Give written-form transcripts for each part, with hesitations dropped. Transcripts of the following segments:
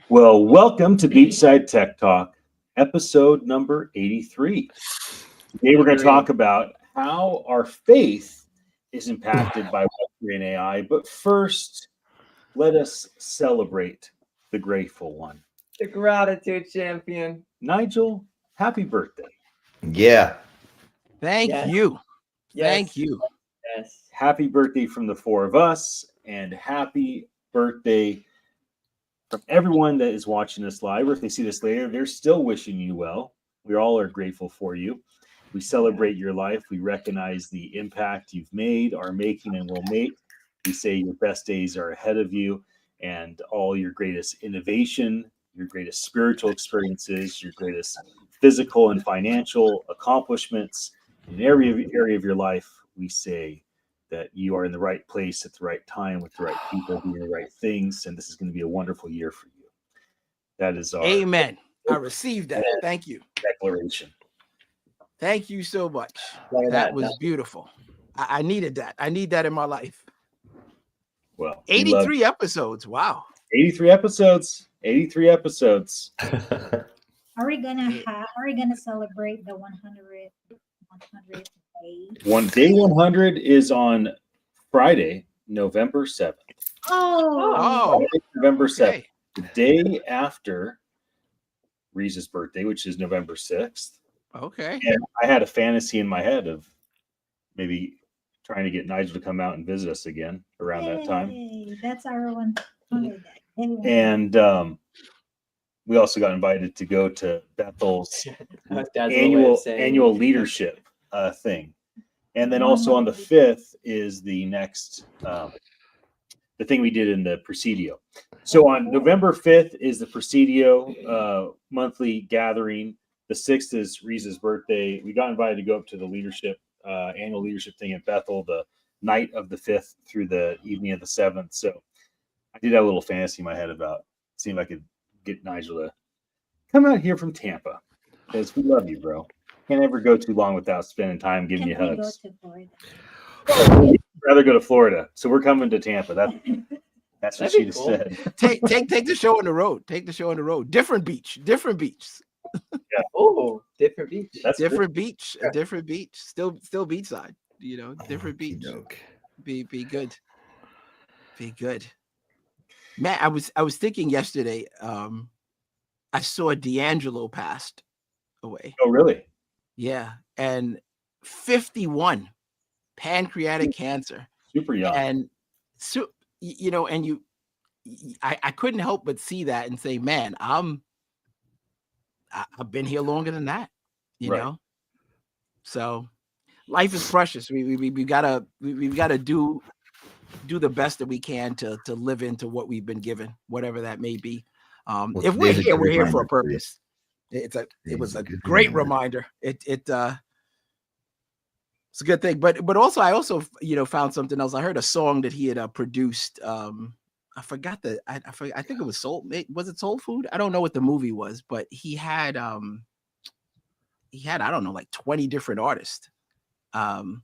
Well, welcome to Beachside Tech Talk, episode number 83. Today we're going to talk about how our faith is impacted by Web3 and AI. But first, let us celebrate the grateful one. The gratitude champion. Nigel, happy birthday. Yeah. Thank Yes. you. Yes. Thank you. Yes. Happy birthday from the four of us, and happy birthday from everyone that is watching this live, or if they see this later, they're still wishing you well. We all are grateful for you. We celebrate your life. We recognize the impact you've made, are making, and will make. We say your best days are ahead of you, and all your greatest innovation, your greatest spiritual experiences, your greatest physical and financial accomplishments in every area of your life. We say that you are in the right place at the right time with the right people doing the right things, and this is going to be a wonderful year for you. That is our Amen. I received that. Thank you. declaration. Thank you so much. Look at That was beautiful. I needed that. I need that in my life. Well, we love 83 episodes. Wow. 83 episodes. 83 episodes. Are we gonna celebrate the 100th day? Day 100 is on Friday, November 7th. Oh, Friday, November 7th, okay. the day after Reese's birthday, which is November 6th. Okay. And I had a fantasy in my head of maybe trying to get Nigel to come out and visit us again around that time. Yay, that's our 100 day. And we also got invited to go to Bethel's Dad's annual leadership thing. And then also on the 5th is the next the thing we did in the Presidio. So on November 5th is the Presidio monthly gathering. The 6th is Reese's birthday. We got invited to go up to the leadership annual leadership thing at Bethel the night of the 5th through the evening of the 7th. So I did have a little fantasy in my head about seeing if I could get Nigel to come out here from Tampa, because we love you, bro. Can't ever go too long without spending time giving you Can we hugs. go to Florida? We'd rather go to Florida, so we're coming to Tampa. That's what That'd be she just cool. said. Take the show on the road. Take the show on the road. Different beach. Oh, different beach. That's Different good. beach. A different beach. Still beachside. You know, different beach. Joke. Be good. Be good. Man, I was thinking yesterday. I saw D'Angelo passed away. Oh, really? Yeah, and 51, pancreatic cancer, Super young. and so I couldn't help but see that and say, man, I've been here longer than that, you Right. know. So life is precious. We gotta do the best that we can to live into what we've been given, whatever that may be. Well, If we're today's a here, good we're here for a reminder for you. purpose. It was a good great reminder. reminder. It's a good thing. But also I also found something else. I heard a song that he had produced. I forgot I think it was was it Soul Food? I don't know what the movie was, but he had I don't know, like 20 different artists. Well,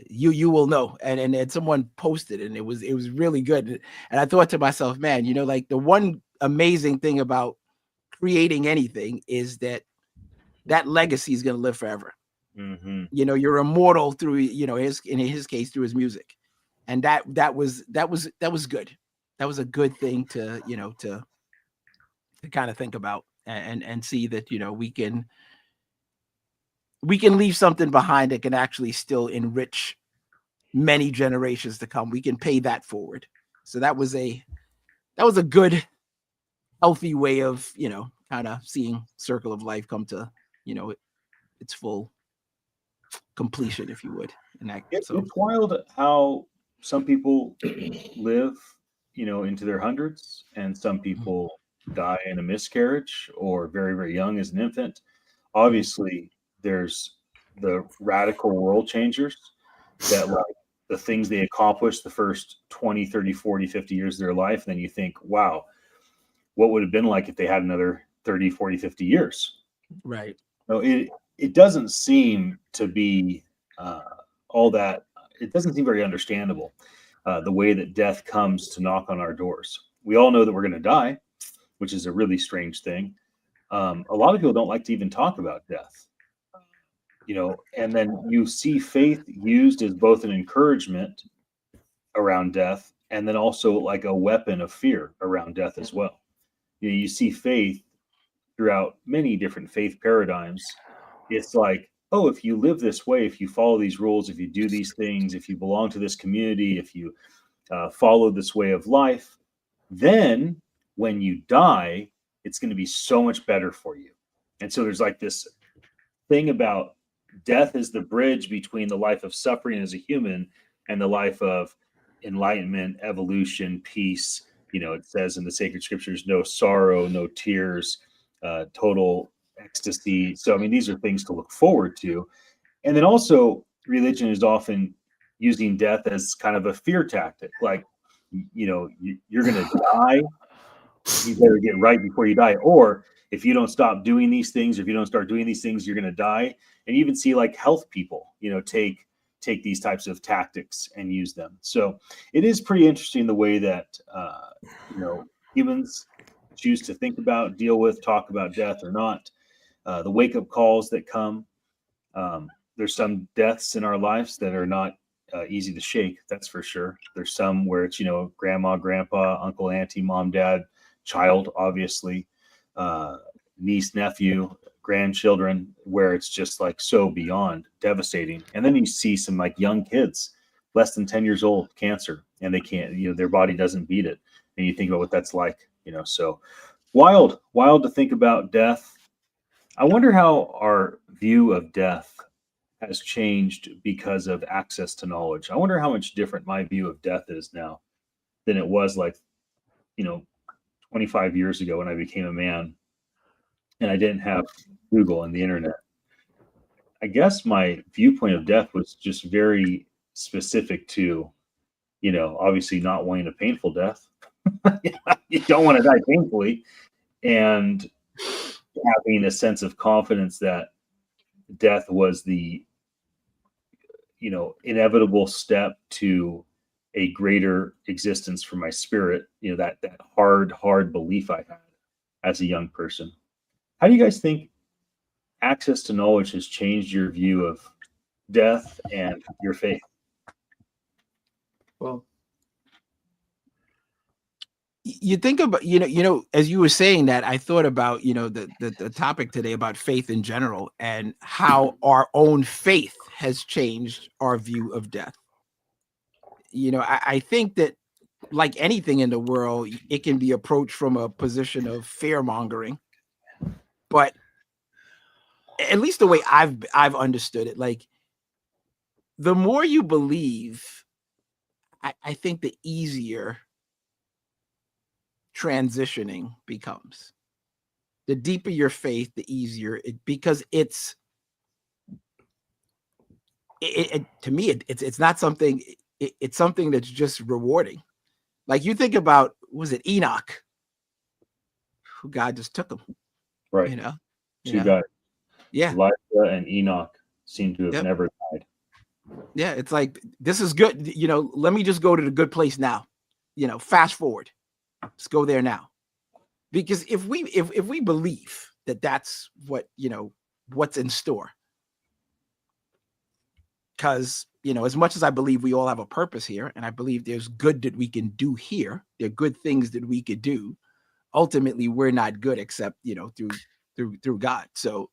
You will know, and someone posted, and it was really good. And I thought to myself, man, like the one amazing thing about creating anything is that legacy is going to live forever. Mm-hmm. You're immortal through in his case through his music, and that was good. That was a good thing to to kind of think about and see that we can leave something behind that can actually still enrich many generations to come. We can pay that forward. So that was a good, healthy way of, kind of seeing circle of life come to, its full completion, if you would. And that, It's so wild how some people live, into their hundreds, and some people die in a miscarriage or very, very young as an infant. Obviously, there's the radical world changers that like the things they accomplish the first 20, 30, 40, 50 years of their life. And then you think, wow, what would it have been like if they had another 30, 40, 50 years? right. No, it doesn't seem to be all that. It doesn't seem very understandable the way that death comes to knock on our doors. we all know that we're going to die, which is a really strange thing. A lot of people don't like to even talk about death, and then you see faith used as both an encouragement around death and then also like a weapon of fear around death as well. You see faith throughout many different faith paradigms. It's like, oh, if you live this way, if you follow these rules, if you do these things, if you belong to this community, if you follow this way of life, then when you die, it's going to be so much better for you. And so there's like this thing about death is the bridge between the life of suffering as a human and the life of enlightenment, evolution, peace. It says in the sacred scriptures, no sorrow, no tears, total ecstasy. So, I mean, these are things to look forward to. And then also, religion is often using death as kind of a fear tactic. Like, you're going to die. You better get right before you die. Or if you don't stop doing these things, or if you don't start doing these things, you're going to die. And you even see like health people, take these types of tactics and use them. So it is pretty interesting the way that, humans choose to think about, deal with, talk about death or not. The wake-up calls that come. There's some deaths in our lives that are not easy to shake, that's for sure. There's some where it's, grandma, grandpa, uncle, auntie, mom, dad, child, obviously, niece, nephew, grandchildren, where it's just like so beyond devastating. And then you see some like young kids, less than 10 years old, cancer, and they can't, their body doesn't beat it. And you think about what that's like, so wild to think about death. I wonder how our view of death has changed because of access to knowledge. I wonder how much different my view of death is now than it was like, 25 years ago when I became a man and I didn't have Google and the internet. I guess my viewpoint of death was just very specific to, obviously not wanting a painful death. You don't want to die painfully, and having a sense of confidence that death was the, inevitable step to a greater existence for my spirit, that hard belief I had as a young person. How do you guys think access to knowledge has changed your view of death and your faith? Well, you think about, as you were saying that, I thought about, the topic today about faith in general and how our own faith has changed our view of death. I think that like anything in the world, it can be approached from a position of fear mongering, but at least the way I've understood it, like the more you believe, I think the easier transitioning becomes. The deeper your faith, the easier it, because it's to me, it's not something, it's something that's just rewarding. Like you think about, was it Enoch? Who God just took him, Right. Two guys. Yeah. Elijah and Enoch seem to have never died. Yeah. It's like, this is good. Let me just go to the good place now. Fast forward. Let's go there now. Because if we believe that that's what, what's in store, because, as much as I believe we all have a purpose here, and I believe there's good that we can do here, there are good things that we could do. Ultimately, we're not good except, through God. So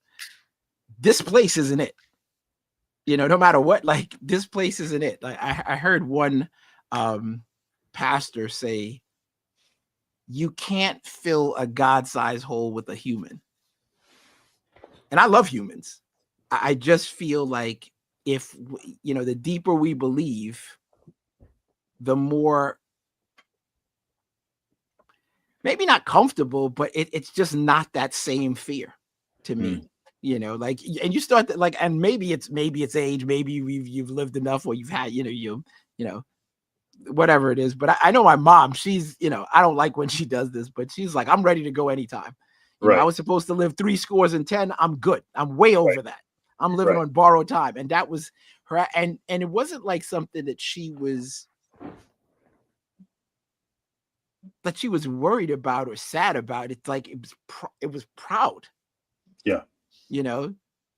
this place isn't it. No matter what, like this place isn't it. Like I heard one pastor say, you can't fill a God-sized hole with a human. And I love humans. I just feel like if, the deeper we believe, the more, maybe not comfortable, but it's just not that same fear to me. Like, and you start to, like, and maybe it's age, maybe you've lived enough, or you've had, whatever it is. But I know my mom, she's, I don't like when she does this, but she's like, I'm ready to go anytime. I was supposed to live 70. I'm good. I'm way over that. I'm living on borrowed time. And that was her. And it wasn't like something that she was that she was worried about or sad about. It's like it was proud. Yeah. You know,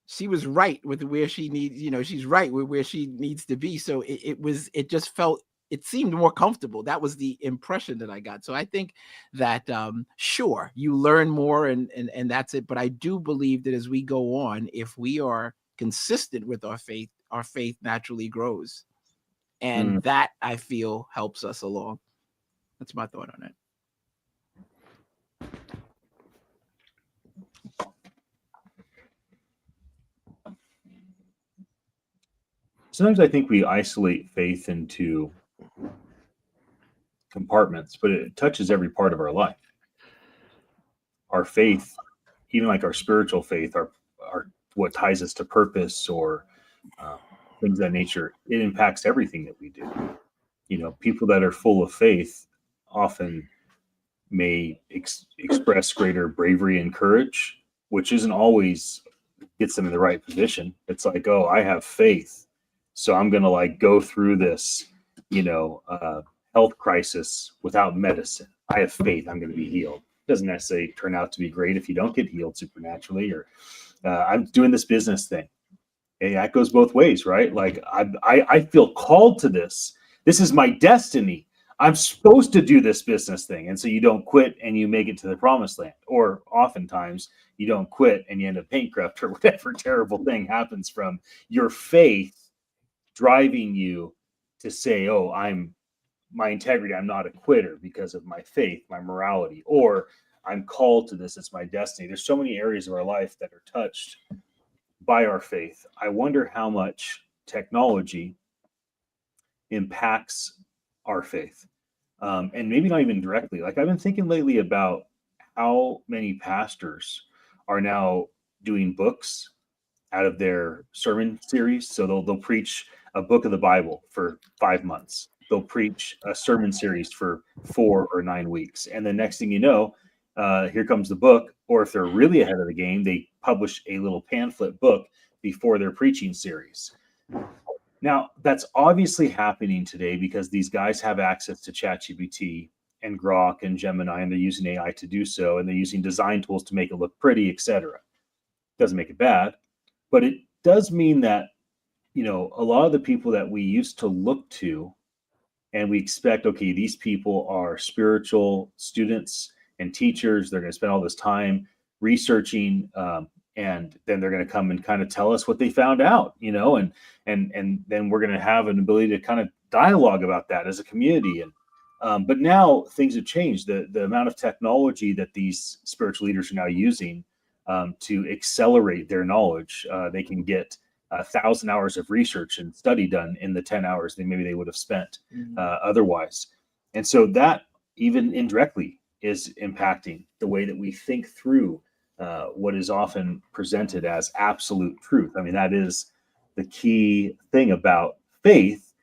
she was right with where she needs, she's right with where she needs to be. So it just felt, it seemed more comfortable. That was the impression that I got. So I think that, sure, you learn more and that's it. But I do believe that as we go on, if we are consistent with our faith naturally grows. And that, I feel, helps us along. That's my thought on it. Sometimes I think we isolate faith into compartments, but it touches every part of our life. Our faith, even like our spiritual faith, our what ties us to purpose or things of that nature, it impacts everything that we do. People that are full of faith often may express greater bravery and courage, which isn't always gets them in the right position. It's like, oh, I have faith, so I'm going to like go through this, health crisis without medicine. I have faith, I'm going to be healed. It doesn't necessarily turn out to be great if you don't get healed supernaturally, or I'm doing this business thing. And that goes both ways, right? Like I feel called to this. This is my destiny. I'm supposed to do this business thing. And so you don't quit and you make it to the promised land. Or oftentimes you don't quit and you end up bankrupt, or whatever terrible thing happens from your faith driving you to say, oh, my integrity, I'm not a quitter because of my faith, my morality, or I'm called to this. It's my destiny. There's so many areas of our life that are touched by our faith. I wonder how much technology impacts our faith. And maybe not even directly. Like I've been thinking lately about how many pastors are now doing books out of their sermon series. So they'll preach a book of the Bible for 5 months. They'll preach a sermon series for 4 or 9 weeks. And the next thing you know, here comes the book. Or if they're really ahead of the game, they publish a little pamphlet book before their preaching series. Now, that's obviously happening today because these guys have access to ChatGPT and Grok and Gemini, and they're using AI to do so, and they're using design tools to make it look pretty, etc. Doesn't make it bad, but it does mean that, a lot of the people that we used to look to and we expect, okay, these people are spiritual students and teachers, they're going to spend all this time researching, and then they're going to come and kind of tell us what they found out, and then we're going to have an ability to kind of dialogue about that as a community. And but now things have changed. The amount of technology that these spiritual leaders are now using to accelerate their knowledge, they can get 1,000 hours of research and study done in the 10 hours that maybe they would have spent otherwise. And so that even indirectly is impacting the way that we think through what is often presented as absolute truth. I mean, that is the key thing about faith,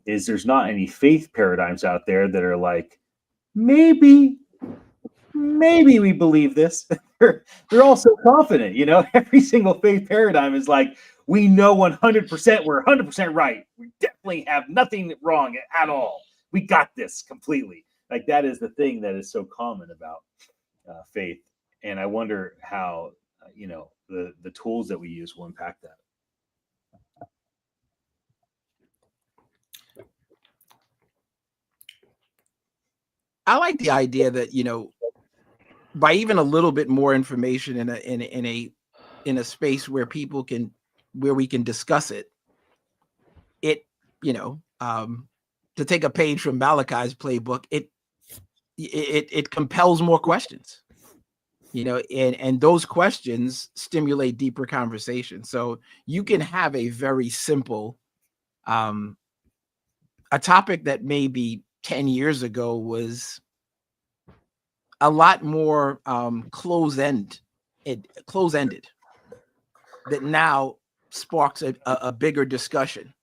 is there's not any faith paradigms out there that are like, maybe we believe this. They're all so confident, every single faith paradigm is like, we know 100%, we're 100% right. We definitely have nothing wrong at all. We got this completely. Like that is the thing that is so common about faith. And I wonder how, the tools that we use will impact that. I like the idea that, by even a little bit more information in a space where we can discuss it, to take a page from Malachi's playbook, it compels more questions. And those questions stimulate deeper conversation. So you can have a very simple, a topic that maybe 10 years ago was a lot more close-ended, that now sparks a bigger discussion,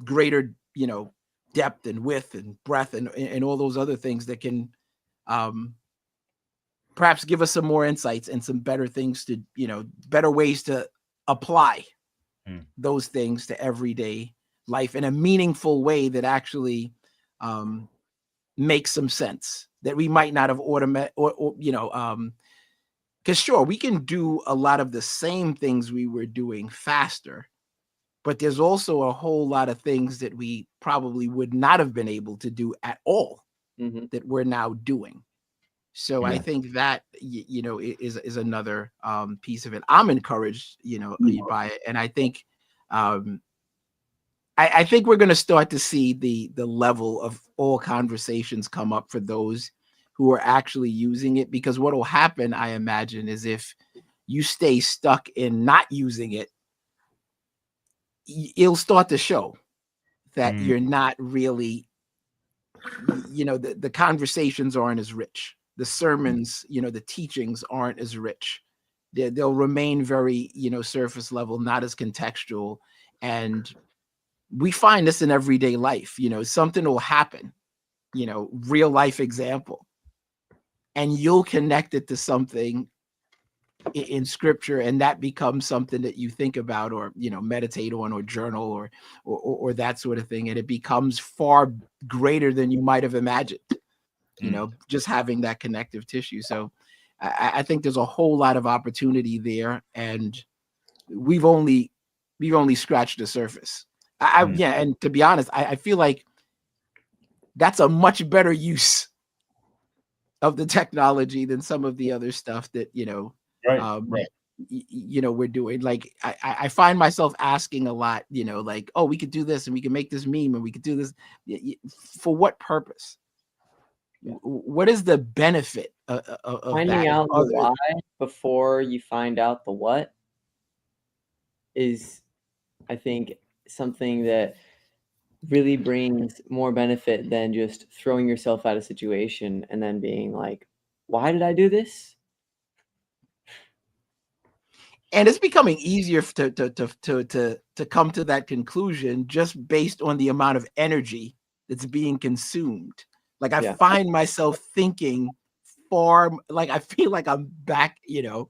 greater, depth and width and breadth and all those other things that can perhaps give us some more insights and some better things to, better ways to apply those things to everyday life in a meaningful way that actually makes some sense that we might not have automated or you know, because sure, we can do a lot of the same things we were doing faster, but there's also a whole lot of things that we probably would not have been able to do at all that we're now doing. So I think that you know is another piece of it. I'm encouraged, you know, by it, and I think I think we're going to start to see the level of all conversations come up for those who are actually using it, because what will happen, I imagine, is if you stay stuck in not using it, it'll start to show that you're not really, you know, the conversations aren't as rich. The sermons, you know, the teachings aren't as rich. They'll remain very, you know, surface level, not as contextual. And we find this in everyday life. You know, something will happen, you know, real life example, and you'll connect it to something in scripture, and that becomes something that you think about, or you know, meditate on, or journal, or that sort of thing, and it becomes far greater than you might have imagined, you know, just having that connective tissue. So I think there's a whole lot of opportunity there, and we've only scratched the surface. Yeah, and to be honest, I feel like that's a much better use of the technology than some of the other stuff that, you know, you know, we're doing. Like I find myself asking a lot, you know, like, oh, we could do this and we can make this meme and we could do this. For what purpose? What is the benefit of Finding that? out the why before you find out the what is, I think, something that really brings more benefit than just throwing yourself out of a situation and then being like, why did I do this? And it's becoming easier to come to that conclusion just based on the amount of energy that's being consumed. Like I find myself thinking far, like I feel like I'm back, you know,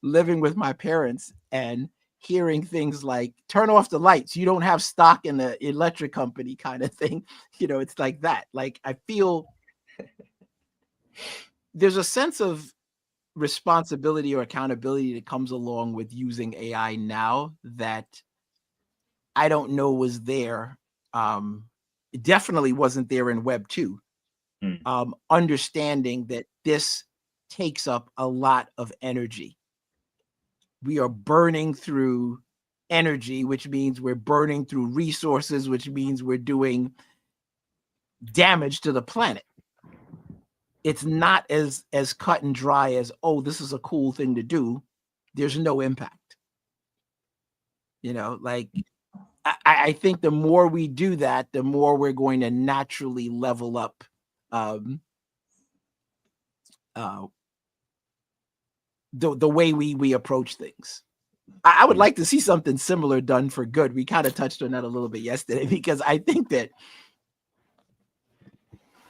living with my parents and hearing things like turn off the lights, you don't have stock in the electric company kind of thing. You know, it's like that. Like I feel there's a sense of responsibility or accountability that comes along with using AI now that I don't know was there. It definitely wasn't there in Web 2. Understanding that this takes up a lot of energy. We are burning through energy, which means we're burning through resources, which means we're doing damage to the planet. It's not as cut and dry as, oh, this is a cool thing to do. There's no impact. You know, like I think the more we do that, the more we're going to naturally level up the way we approach things. I would like to see something similar done for good. We kind of touched on that a little bit yesterday, because I think that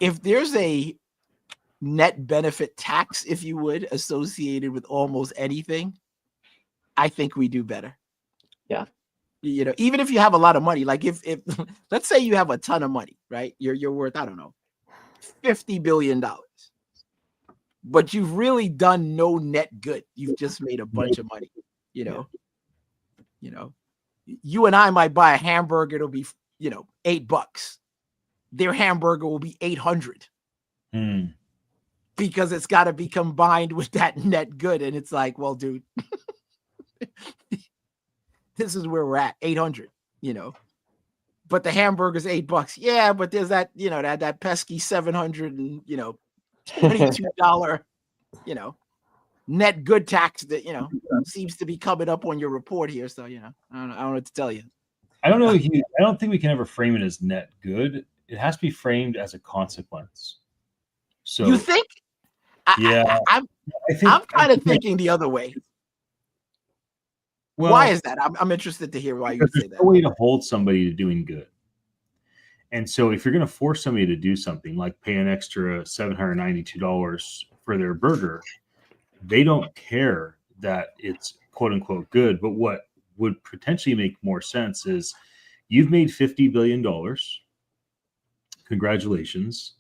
if there's a net benefit tax, if you would, associated with almost anything, I think we do better. Yeah. You know, even if you have a lot of money, like if let's say you have a ton of money, right? You're worth, I don't know, $50 billion. But you've really done no net good. You've just made a bunch of money, you know. You know, you and I might buy a hamburger, it'll be, you know, $8. Their hamburger will be 800. Because it's got to be combined with that net good. And it's like, well, dude, this is where we're at, 800, you know. But the hamburger's $8. Yeah, but there's that, you know, that pesky 700 and, you know, $22, you know, net good tax that, you know, seems to be coming up on your report here. So, you know, I don't know what to tell you. I don't know. I don't think we can ever frame it as net good. It has to be framed as a consequence. So you think? I'm kind of thinking the other way. Well, why is that? I'm interested to hear why you say that. There's no way to hold somebody to doing good. And so if you're going to force somebody to do something like pay an extra $792 for their burger, they don't care that it's quote unquote good. But what would potentially make more sense is you've made $50 billion. Congratulations.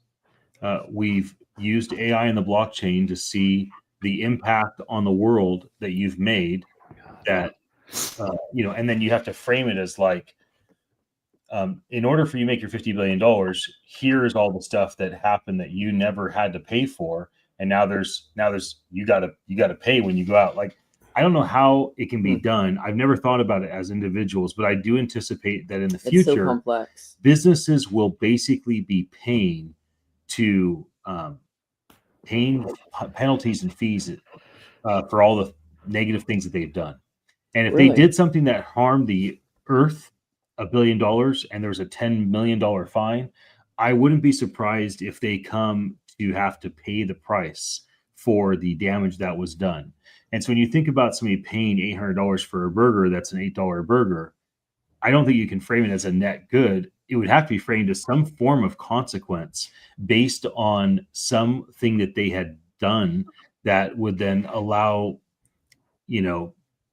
We've used AI and the blockchain to see the impact on the world that you've made. That and then you have to frame it as like, in order for you to make your $50 billion, here's all the stuff that happened that you never had to pay for. And now there's you gotta pay when you go out. Like, I don't know how it can be done. I've never thought about it as individuals, but I do anticipate that in the It's so future, complex. businesses will basically be paying penalties and fees for all the negative things that they've done. And if they Really? did something that harmed the earth $1 billion and there was a $10 million fine, I wouldn't be surprised if they come to have to pay the price for the damage that was done. And so when you think about somebody paying $800 for a burger, that's an $8 burger. I don't think you can frame it as a net good. It would have to be framed as some form of consequence based on something that they had done that would then allow,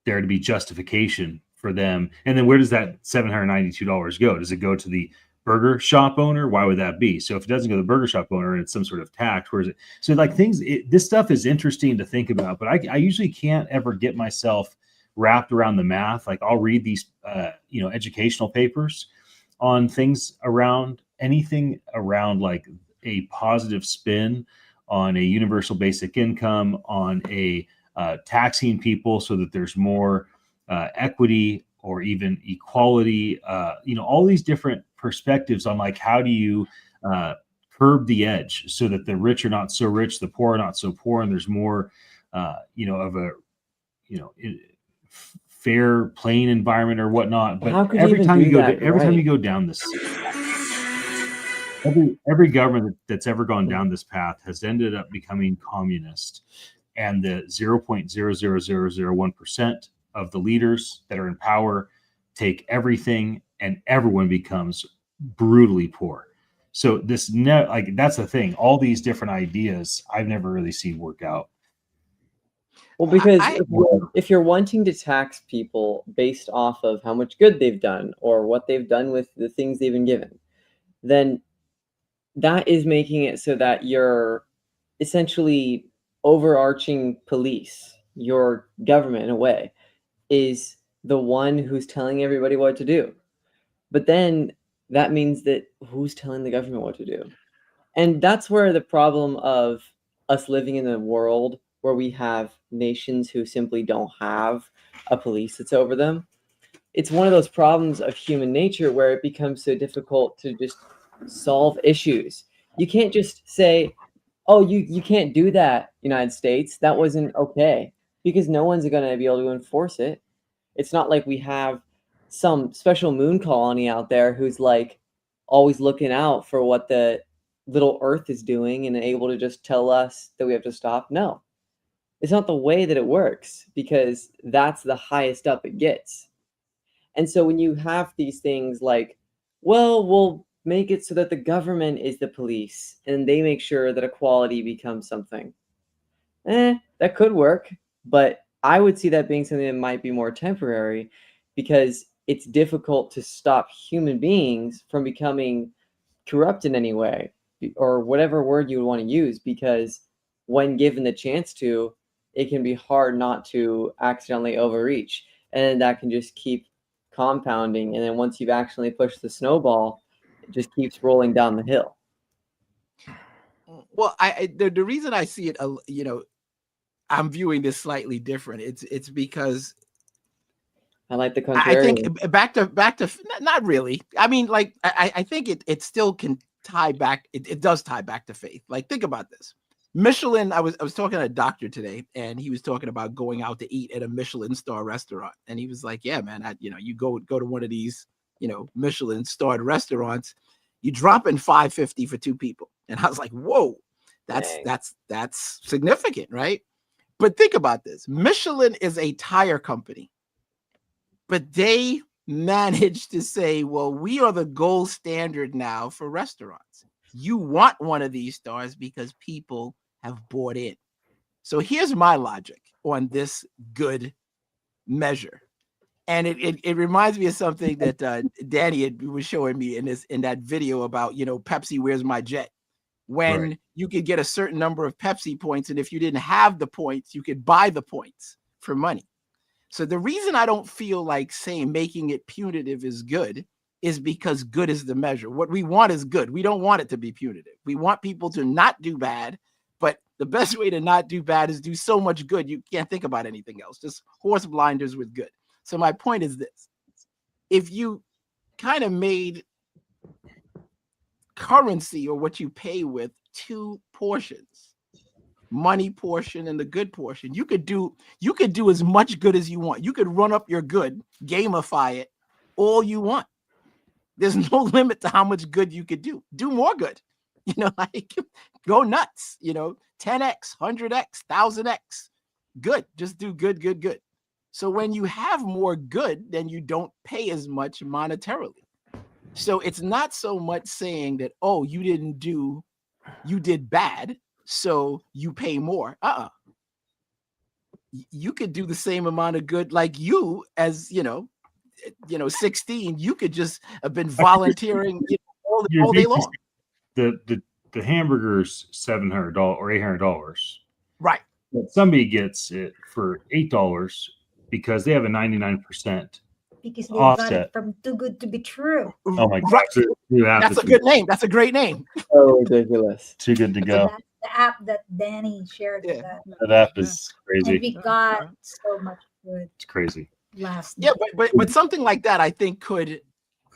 there to be justification for them. And then where does that $792 go? Does it go to the burger shop owner? Why would that be? So if it doesn't go to the burger shop owner and it's some sort of tax, where is it? So like this stuff is interesting to think about, but I usually can't ever get myself wrapped around the math. Like, I'll read these, educational papers on things around anything around like a positive spin on a universal basic income, on a taxing people so that there's more equity or even equality, all these different perspectives on like, how do you curb the edge so that the rich are not so rich, the poor are not so poor, and there's more, of a, fair playing environment or whatnot. But How could you every even time do you go, that every time right? you go down this, every government that's ever gone down this path has ended up becoming communist, and the 0.00001% of the leaders that are in power take everything, and everyone becomes brutally poor. So that's the thing. All these different ideas I've never really seen work out. Well, because I if you're wanting to tax people based off of how much good they've done or what they've done with the things they've been given, then that is making it so that you're essentially overarching police, your government in a way, is the one who's telling everybody what to do. But then that means that who's telling the government what to do? And that's where the problem of us living in a world where we have nations who simply don't have a police that's over them. It's one of those problems of human nature where it becomes so difficult to just solve issues. You can't just say, oh, you can't do that, United States. That wasn't okay, because no one's going to be able to enforce it. It's not like we have some special moon colony out there who's like always looking out for what the little Earth is doing and able to just tell us that we have to stop. No, it's not the way that it works, because that's the highest up it gets. And so when you have these things like, well, we'll make it so that the government is the police and they make sure that equality becomes something. That could work, but I would see that being something that might be more temporary, because it's difficult to stop human beings from becoming corrupt in any way, or whatever word you would want to use, because when given the chance to, it can be hard not to accidentally overreach, and that can just keep compounding, and then once you've actually pushed the snowball, it just keeps rolling down the hill. Well, the reason I see it, I'm viewing this slightly different. It's because I like the I think contrarian. back to not really. I mean, like I think it still can tie back. It does tie back to faith. Like, think about this. Michelin. I was talking to a doctor today, and he was talking about going out to eat at a Michelin star restaurant, and he was like, "Yeah, man, you go to one of these, Michelin starred restaurants, you drop in $5.50 for two people." And I was like, "Whoa, Dang. that's significant, right?" But think about this. Michelin is a tire company, but they managed to say, well, we are the gold standard now for restaurants. You want one of these stars because people have bought in. So here's my logic on this good measure. And it reminds me of something that Danny was showing me in that video about, Pepsi, where's my jet? when Right. you could get a certain number of Pepsi points, and if you didn't have the points, you could buy the points for money. So the reason I don't feel like saying making it punitive is good is because good is the measure. What we want is good. We don't want it to be punitive. We want people to not do bad, but the best way to not do bad is do so much good you can't think about anything else. Just horse blinders with good. So my point is this. If you kind of made currency or what you pay with two portions, money portion and the good portion, you could do as much good as you want. You could run up your good, gamify it all you want. There's no limit to how much good you could do. Do more good, like go nuts, 10x, 100x, 1000x. Good. Just do good, good, good. So when you have more good, then you don't pay as much monetarily. So it's not so much saying that, oh, you did bad, so you pay more. You could do the same amount of good like you as, 16, you could just have been volunteering all day long. The hamburger's $700 or $800. Right. But somebody gets it for $8 because they have a 99% Because they got offset. it from Too Good to Be True. Oh my Right. God. That's a good name. That's a great name. So ridiculous. Too good to So go. that's the app that Danny shared with Yeah. us. That app is And crazy. we got so much good It's crazy. last Yeah, night. but something like that, I think could,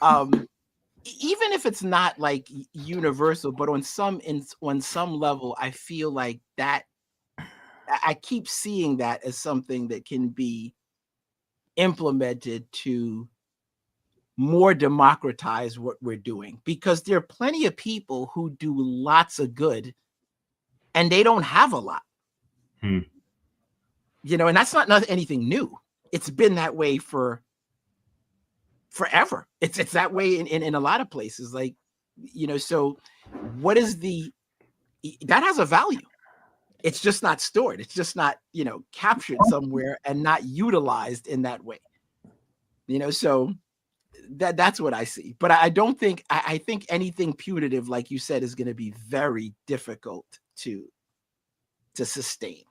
even if it's not like universal, but on some level, I feel like that I keep seeing that as something that can be implemented to more democratize what we're doing, because there are plenty of people who do lots of good and they don't have a lot. And that's not anything new. It's been that way for forever. It's that way in a lot of places. Like, so what is that has a value. It's just not stored. It's just not, captured somewhere and not utilized in that way. So that's what I see. But I don't think, I think anything punitive, like you said, is going to be very difficult to sustain.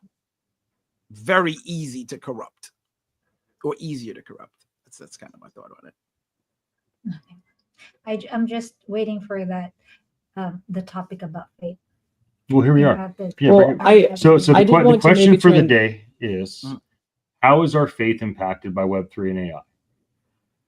Very easy to corrupt, or easier to corrupt. That's kind of my thought on it. I'm just waiting for that, the topic about faith. Well, here we You are. have to- Yeah, Well, bring it- I So I the, did the want to question maybe for the tran- day is, how is our faith impacted by Web3 and AI?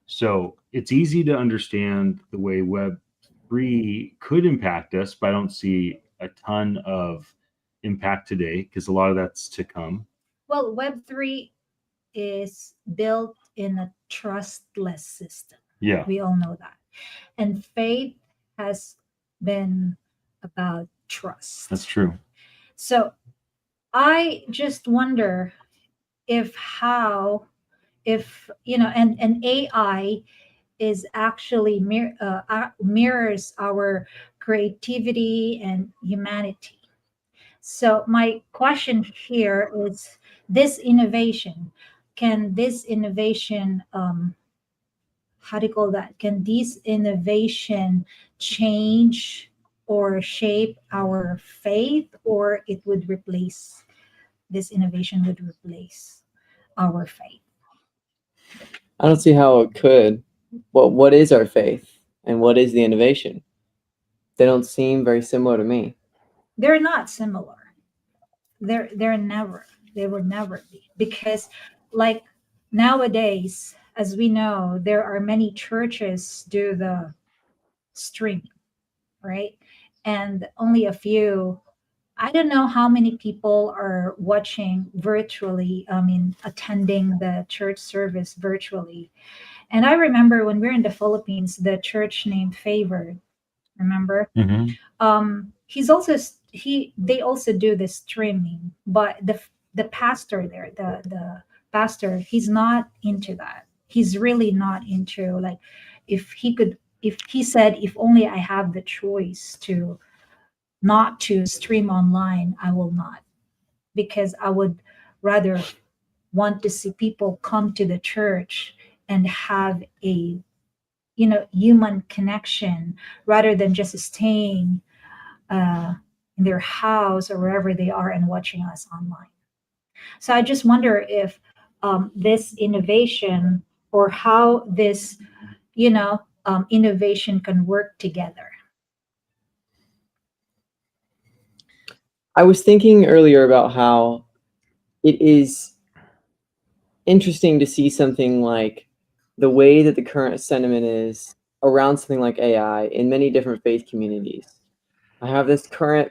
So it's easy to understand the way Web3 could impact us, but I don't see a ton of impact today because a lot of that's to come. Well, Web3 is built in a trustless system. Yeah, We all know that. And faith has been about trust. that's true. So I just wonder if and AI is actually mirrors our creativity and humanity. So my question here is, can this innovation, how do you call that? Can this innovation change or shape our faith, or this innovation would replace our faith? I don't see how it could. Well, what is our faith and what is the innovation? They don't seem very similar to me. They're not similar. They will never be, because like nowadays, as we know, there are many churches do the streaming, right? And only a few, I don't know how many people are watching virtually, attending the church service virtually. And I remember when we were in the Philippines, the church named Favored, remember? They also do the streaming, but the pastor there, the pastor, he's not into that. He's really not into, like, if he said, if only I have the choice to not to stream online, I will not, because I would rather want to see people come to the church and have a human connection rather than just staying in their house or wherever they are and watching us online. So I just wonder if this innovation, or how this, innovation can work together. I was thinking earlier about how it is interesting to see something like the way that the current sentiment is around something like AI in many different faith communities. I have this current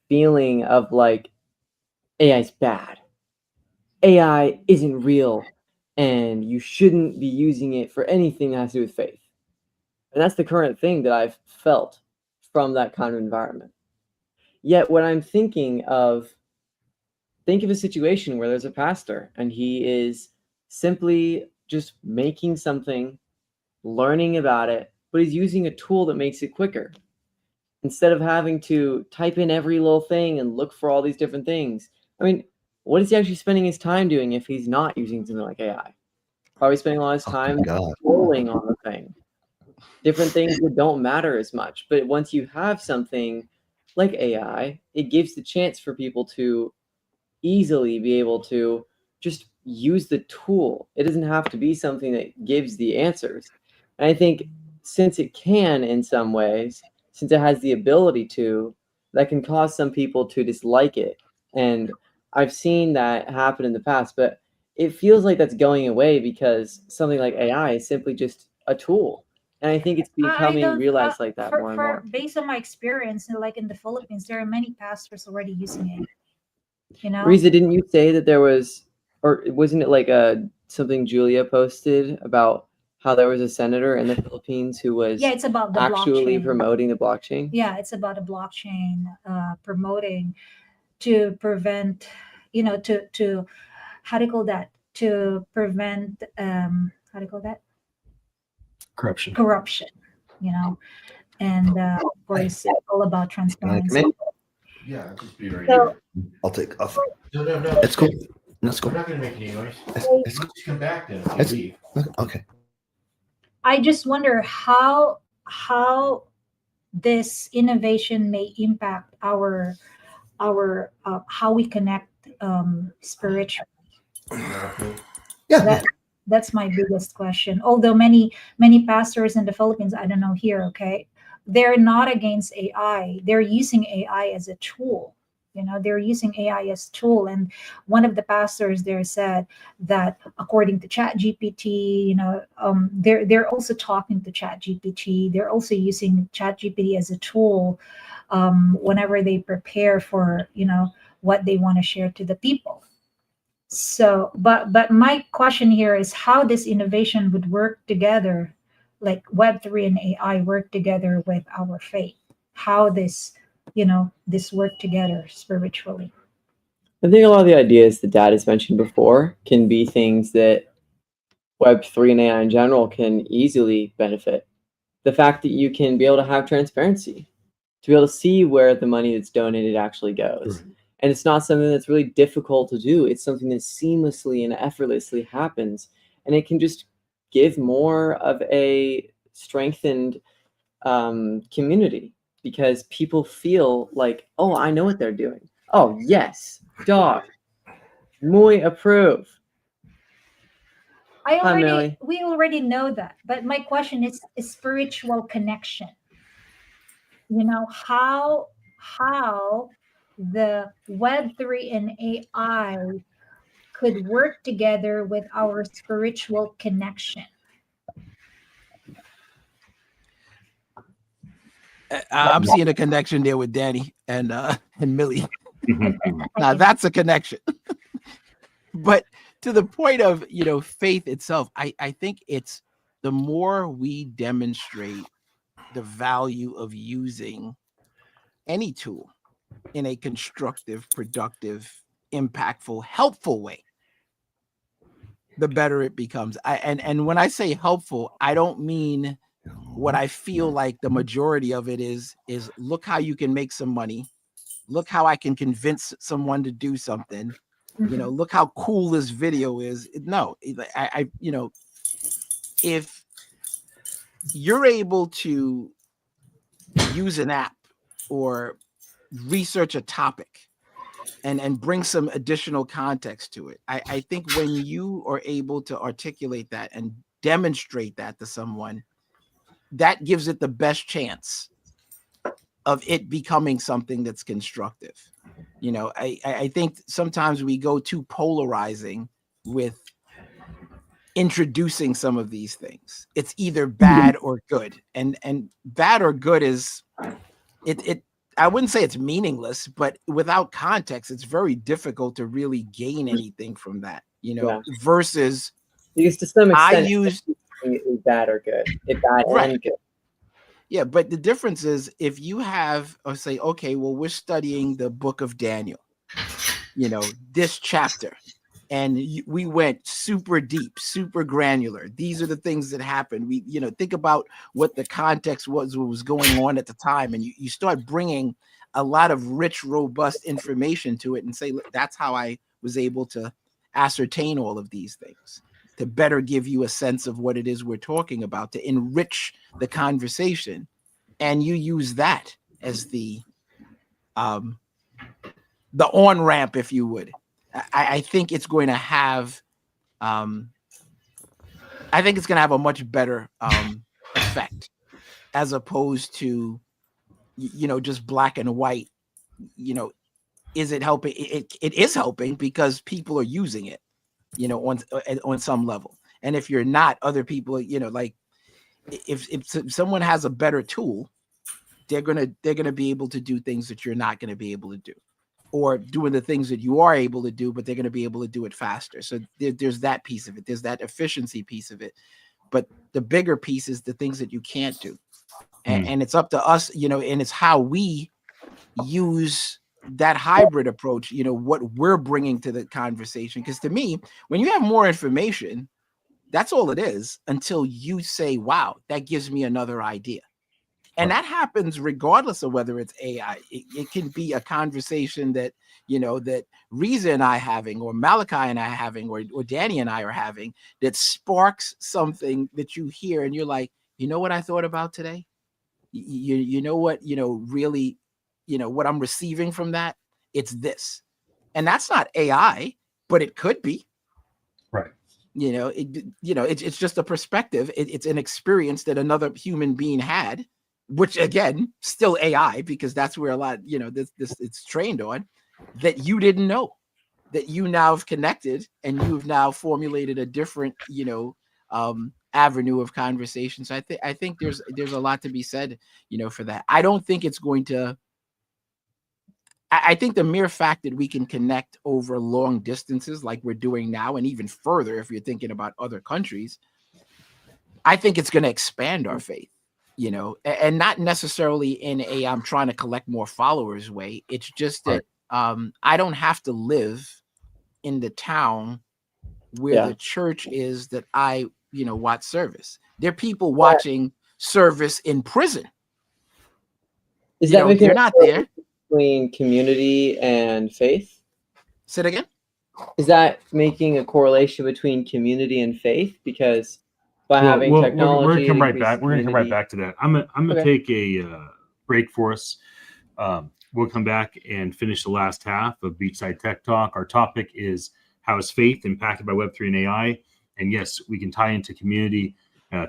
feeling of like AI is bad. AI isn't real, and you shouldn't be using it for anything that has to do with faith. And that's the current thing that I've felt from that kind of environment. Yet when I'm thinking of, think of a situation where there's a pastor and he is simply just making something, learning about it, but he's using a tool that makes it quicker. Instead of having to type in every little thing and look for all these different things. I mean, what is he actually spending his time doing if he's not using something like AI? Probably spending a lot of his time scrolling on the thing. Different things that don't matter as much. But once you have something like AI, it gives the chance for people to easily be able to just use the tool. It doesn't have to be something that gives the answers. And I think since it can in some ways, since it has the ability to, that can cause some people to dislike it. And I've seen that happen in the past, but it feels like that's going away because something like AI is simply just a tool. And I think it's I becoming don't realized like that for, more and for more. based on my experience, like in the Philippines, there are many pastors already using it. Riza, didn't you say that there was, or wasn't it like something Julia posted about how there was a senator in the Philippines who was Yeah, it's about the actually blockchain. promoting the blockchain? Yeah, it's about a blockchain promoting to prevent, to how do you call that? To prevent how do you call that? Corruption. Corruption, and of course it's all about transparency. Yeah, I'll just be right So- here. I'll take off. No, no, no. Let's go. Let's We're go. not gonna make any noise. Let's Why go. don't you come back then if you Let's- leave? Okay. I just wonder how this innovation may impact our how we connect spiritually. Yeah. That, that's my biggest question. Although many pastors in the Philippines, I don't know here, okay, they're not against AI. They're using AI as a tool. They're using AI as a tool. And one of the pastors there said that according to Chat GPT, they're also talking to Chat GPT. They're also using Chat GPT as a tool whenever they prepare for what they want to share to the people. So, but my question here is how this innovation would work together, like Web3 and AI work together with our faith. How this work together spiritually. I think a lot of the ideas that Dad has mentioned before can be things that Web3 and AI in general can easily benefit. The fact that you can be able to have transparency, to be able to see where the money that's donated actually goes. Right. And it's not something that's really difficult to do. It's something that seamlessly and effortlessly happens. And it can just give more of a strengthened community because people feel like, oh, I know what they're doing. Oh, yes, dog. Muy approve. We already know that. But my question is spiritual connection. How the Web3 and AI could work together with our spiritual connection. I'm seeing a connection there with Danny and Millie. Now that's a connection. But to the point of faith itself, I think it's the more we demonstrate the value of using any tool in a constructive, productive, impactful, helpful way, the better it becomes. And when I say helpful, I don't mean what I feel like the majority of it is look how you can make some money. Look how I can convince someone to do something. Look how cool this video is. No, if you're able to use an app or research a topic and bring some additional context to it. I think when you are able to articulate that and demonstrate that to someone, that gives it the best chance of it becoming something that's constructive. You know, I think sometimes we go too polarizing with introducing some of these things. It's either bad or good, and bad or good is it I wouldn't say it's meaningless, but without context, it's very difficult to really gain anything from that, you know, Yeah. versus Because to some I extent, use it is bad or good. It's bad Right. and good. Yeah, but the difference is if you have, or say, okay, well, we're studying the book of Daniel, you know, this chapter, and we went super deep, super granular. These are the things that happened. We, you know, think about what the context was, what was going on at the time, and you start bringing a lot of rich, robust information to it and say, look, that's how I was able to ascertain all of these things, to better give you a sense of what it is we're talking about, to enrich the conversation. And you use that as the on ramp, if you would. I think it's going to have I think it's going to have a much better effect as opposed to, you know, just black and white. You know, is it helping? It is helping because people are using it, you know, on some level. And if you're not, other people, you know, like if someone has a better tool, they're gonna be able to do things that you're not going to be able to do, or doing the things that you are able to do, but they're going to be able to do it faster. So there's that piece of it. There's that efficiency piece of it. But the bigger piece is the things that you can't do. And it's up to us, you know, and it's how we use that hybrid approach, you know, what we're bringing to the conversation. Because to me, when you have more information, that's all it is until you say, wow, that gives me another idea. And that happens regardless of whether it's AI. It can be a conversation that, you know, that Riza and I having, or Malachi and I having, or Danny and I are having, that sparks something that you hear and you're like, you know what I thought about today? You know what, you know, really, you know, what I'm receiving from that? It's this. And that's not AI, but it could be. Right. You know, it's just a perspective. It's an experience that another human being had, which again, still AI, because that's where a lot, you know, this it's trained on, that you didn't know, that you now have connected, and you've now formulated a different, you know, avenue of conversation. So I think there's a lot to be said, you know, for that. I don't think it's going to. I think the mere fact that we can connect over long distances like we're doing now, and even further if you're thinking about other countries, I think it's going to expand our faith, you know, and not necessarily in a I'm trying to collect more followers way. It's just that I don't have to live in the town where the church is that I, you know, watch service. There are people watching service in prison. Is You that know, making they're not there. between community and faith? Say it again. Is that making a correlation between community and faith? Because by having technology, we're gonna come it right back. increases We're gonna come right community. back to that. I'm gonna take a break for us. We'll come back and finish the last half of Beachside Tech Talk. Our topic is how is faith impacted by Web3 and AI? And yes, we can tie into community.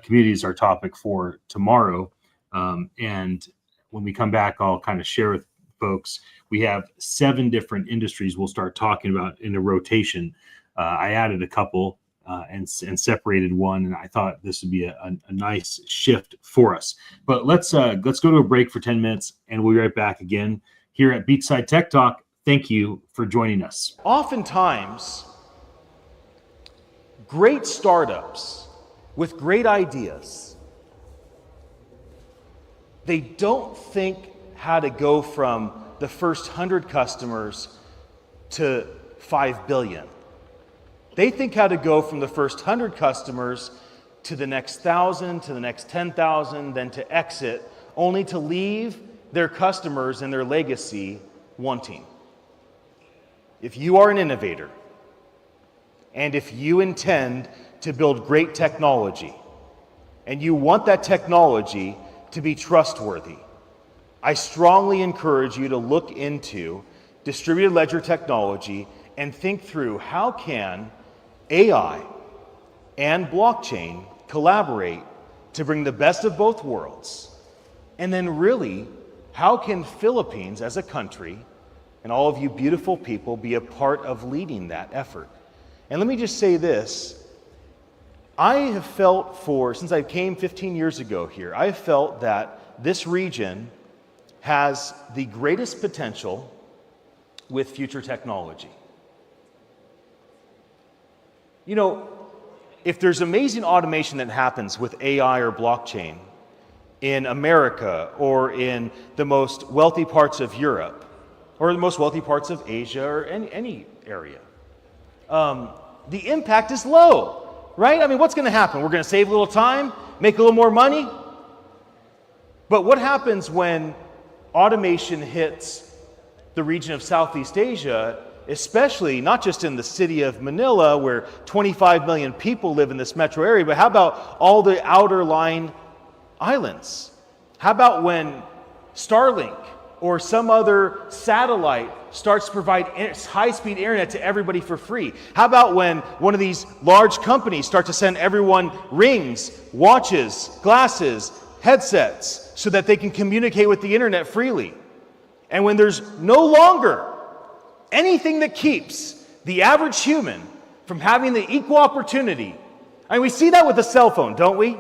Community is our topic for tomorrow. And when we come back, I'll kind of share with folks. We have 7 different industries we'll start talking about in a rotation. I added a couple and separated one, and I thought this would be a nice shift for us. But let's go to a break for 10 minutes, and we'll be right back again here at Beachside Tech Talk. Thank you for joining us. Oftentimes, great startups with great ideas, they don't think how to go from the first 100 customers to 5 billion. They think how to go from the first 100 customers to the next 1,000, to the next 10,000, then to exit, only to leave their customers and their legacy wanting. If you are an innovator, and if you intend to build great technology, and you want that technology to be trustworthy, I strongly encourage you to look into distributed ledger technology and think through how can AI and blockchain collaborate to bring the best of both worlds. And then really, how can Philippines as a country and all of you beautiful people be a part of leading that effort? And let me just say this. I have felt since I came 15 years ago here, I have felt that this region has the greatest potential with future technology. You know, if there's amazing automation that happens with AI or blockchain in America or in the most wealthy parts of Europe or the most wealthy parts of Asia or any area, the impact is low, right? I mean, what's going to happen? We're going to save a little time, make a little more money. But what happens when automation hits the region of Southeast Asia, especially not just in the city of Manila, where 25 million people live in this metro area, but how about all the outer lying islands? How about when Starlink or some other satellite starts to provide high-speed internet to everybody for free? How about when one of these large companies start to send everyone rings, watches, glasses, headsets, so that they can communicate with the internet freely? And when there's no longer anything that keeps the average human from having the equal opportunity. I mean, we see that with the cell phone, don't we?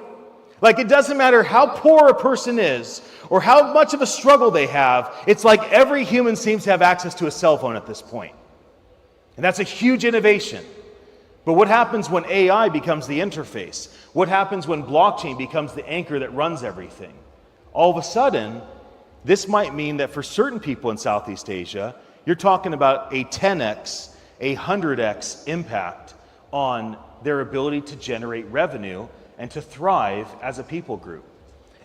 Like, it doesn't matter how poor a person is or how much of a struggle they have, it's like every human seems to have access to a cell phone at this point. And that's a huge innovation. But what happens when AI becomes the interface? What happens when blockchain becomes the anchor that runs everything? All of a sudden, this might mean that for certain people in Southeast Asia, you're talking about a 10x, a 100x impact on their ability to generate revenue and to thrive as a people group.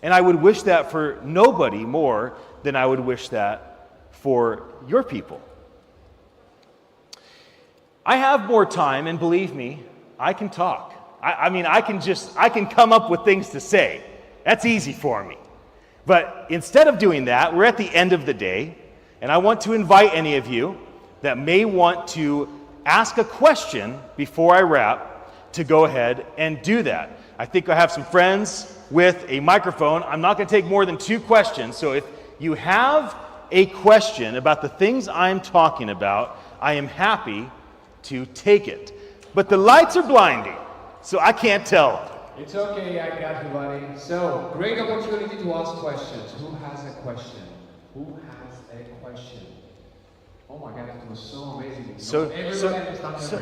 And I would wish that for nobody more than I would wish that for your people. I have more time, and believe me, I can talk. I mean, I can come up with things to say. That's easy for me. But instead of doing that, we're at the end of the day, and I want to invite any of you that may want to ask a question before I wrap to go ahead and do that. I think I have some friends with a microphone. I'm not going to take more than 2 questions, so if you have a question about the things I'm talking about, I am happy to take it. But the lights are blinding, so I can't tell. It's okay, I got you, buddy. So, great opportunity to ask questions. Who has a question? Who has a question? Oh my God, it was so amazing.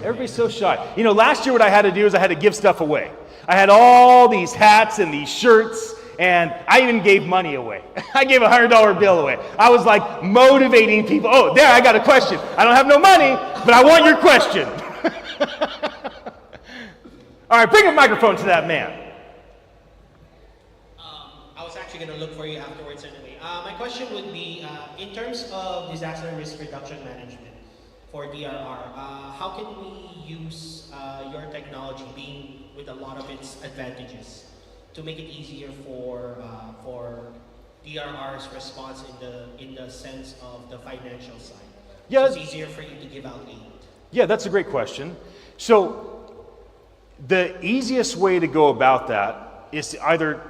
Everybody's so shy. You know, last year what I had to do is I had to give stuff away. I had all these hats and these shirts, and I even gave money away. I gave a $100 bill away. I was like motivating people. Oh, there, I got a question. I don't have no money, but I want your question. All right, bring a microphone to that man. I was actually going to look for you afterwards anyway. My question would be, in terms of disaster risk reduction management for DRR, how can we use your technology, being with a lot of its advantages, to make it easier for DRR's response in the sense of the financial side? Yeah, so it's easier for you to give out aid. Yeah, that's a great question. So the easiest way to go about that is to either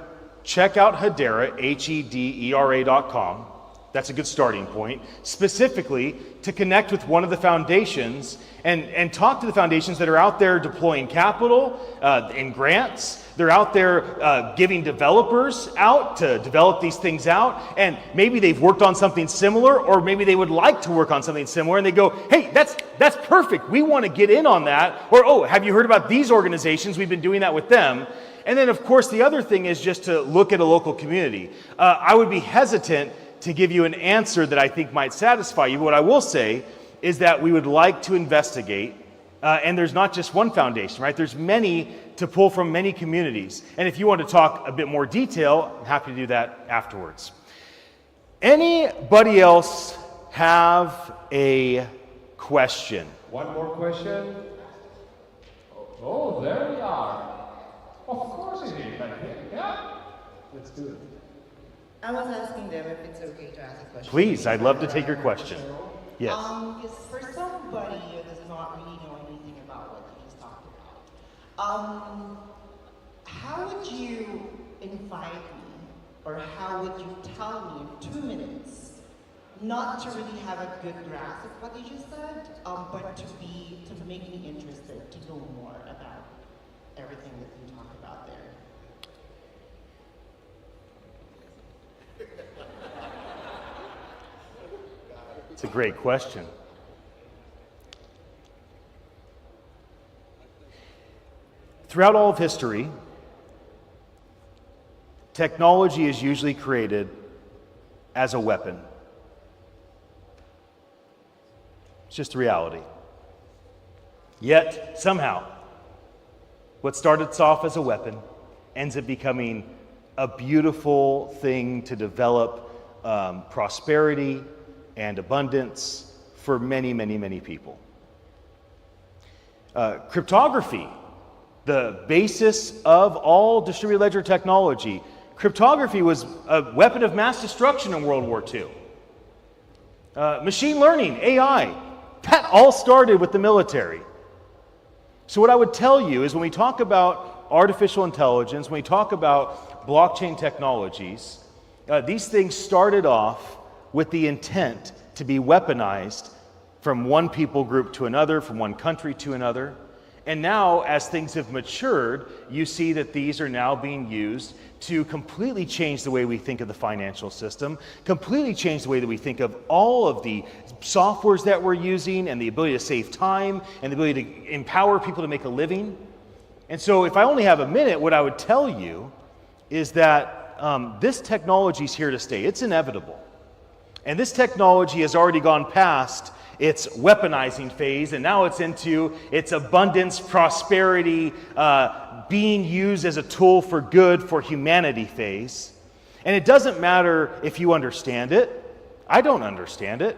check out Hedera, HEDERA.com. That's a good starting point, specifically to connect with one of the foundations and talk to the foundations that are out there deploying capital and grants. They're out there giving developers out to develop these things out, and maybe they've worked on something similar, or maybe they would like to work on something similar, and they go, hey, that's perfect, we want to get in on that. Or, oh, have you heard about these organizations? We've been doing that with them. And then, of course, the other thing is just to look at a local community. I would be hesitant to give you an answer that I think might satisfy you. What I will say is that we would like to investigate, and there's not just one foundation, right? There's many to pull from many communities. And if you want to talk a bit more detail, I'm happy to do that afterwards. Anybody else have a question? One more question. Oh, there we are. Of course it is. Yeah, let's do it. I was asking them if it's okay to ask a question. Please, I'd love to take your question. Yes. Because for somebody who does not really know anything about what you just talked about, how would you invite me, or how would you tell me in 2 minutes, not to really have a good grasp of what you just said, but to make me interested to know more about everything that you talk about there? It's a great question. Throughout all of history, technology is usually created as a weapon. It's just the reality. Yet, somehow, what started off as a weapon ends up becoming a beautiful thing to develop prosperity and abundance for many, many, many people. Cryptography, the basis of all distributed ledger technology, cryptography was a weapon of mass destruction in World War II. Machine learning, AI, that all started with the military. So what I would tell you is when we talk about artificial intelligence, when we talk about blockchain technologies, these things started off with the intent to be weaponized from one people group to another, from one country to another. And now, as things have matured, you see that these are now being used to completely change the way we think of the financial system, completely change the way that we think of all of the softwares that we're using, and the ability to save time, and the ability to empower people to make a living. And so if I only have a minute, what I would tell you is that this technology is here to stay. It's inevitable. And this technology has already gone past its weaponizing phase, and now it's into its abundance, prosperity, being used as a tool for good for humanity phase. And it doesn't matter if you understand it. I don't understand it.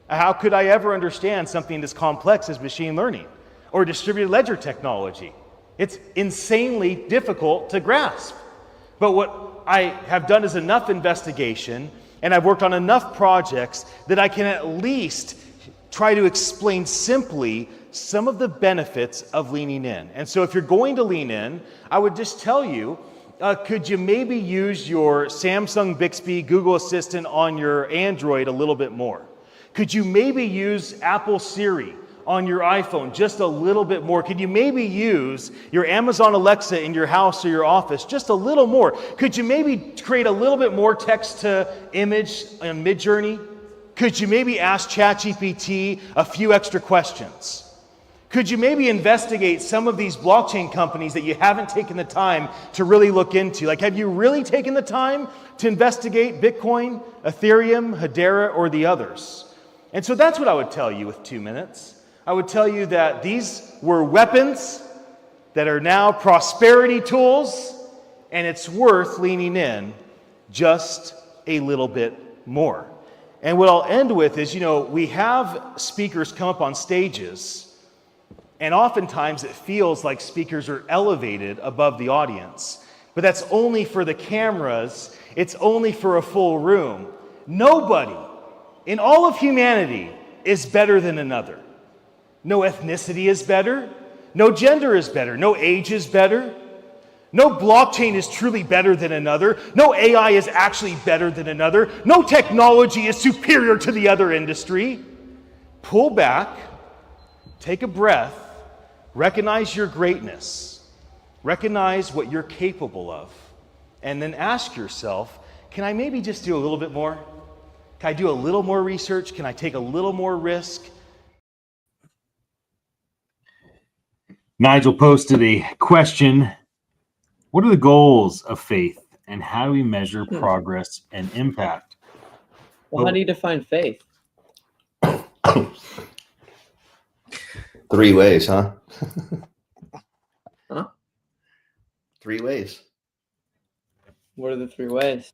How could I ever understand something as complex as machine learning or distributed ledger technology? It's insanely difficult to grasp. But what I have done is enough investigation, and I've worked on enough projects that I can at least try to explain simply some of the benefits of leaning in. And so if you're going to lean in, I would just tell you, could you maybe use your Samsung Bixby Google Assistant on your Android a little bit more? Could you maybe use Apple Siri on your iPhone just a little bit more? Could you maybe use your Amazon Alexa in your house or your office just a little more? Could you maybe create a little bit more text to image on Midjourney? Could you maybe ask ChatGPT a few extra questions? Could you maybe investigate some of these blockchain companies that you haven't taken the time to really look into? Like, have you really taken the time to investigate Bitcoin, Ethereum, Hedera, or the others? And so that's what I would tell you with 2 minutes. I would tell you that these were weapons that are now prosperity tools, and it's worth leaning in just a little bit more. And what I'll end with is, we have speakers come up on stages, and oftentimes it feels like speakers are elevated above the audience. But that's only for the cameras. It's only for a full room. Nobody in all of humanity is better than another. No ethnicity is better. No gender is better. No age is better. No blockchain is truly better than another. No AI is actually better than another. No technology is superior to the other industry. Pull back, take a breath, recognize your greatness, recognize what you're capable of, and then ask yourself, can I maybe just do a little bit more? Can I do a little more research? Can I take a little more risk? Nigel posted a question. What are the goals of faith, and how do we measure progress and impact? Well, how do you define faith? 3 ways, huh? Huh? 3 ways. What are the 3 ways?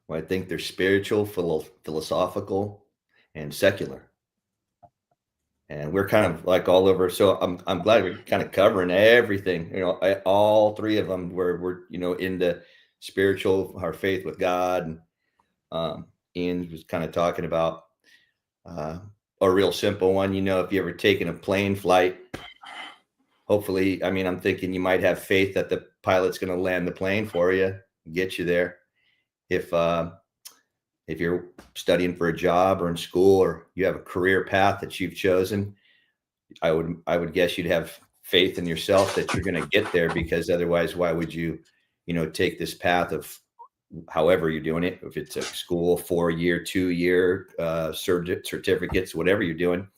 Well, I think they're spiritual, philosophical, and secular. And we're kind of like all over. So I'm glad we're kind of covering everything. All 3 of them. We're in the spiritual, our faith with God. And Ian was kind of talking about a real simple one. You know, if you ever taken a plane flight, hopefully, I mean, I'm thinking you might have faith that the pilot's going to land the plane for you, get you there. If you're studying for a job or in school, or you have a career path that you've chosen, I would guess you'd have faith in yourself that you're going to get there, because otherwise, why would you, take this path of however you're doing it? If it's a school, 4-year, 2-year certificates, whatever you're doing,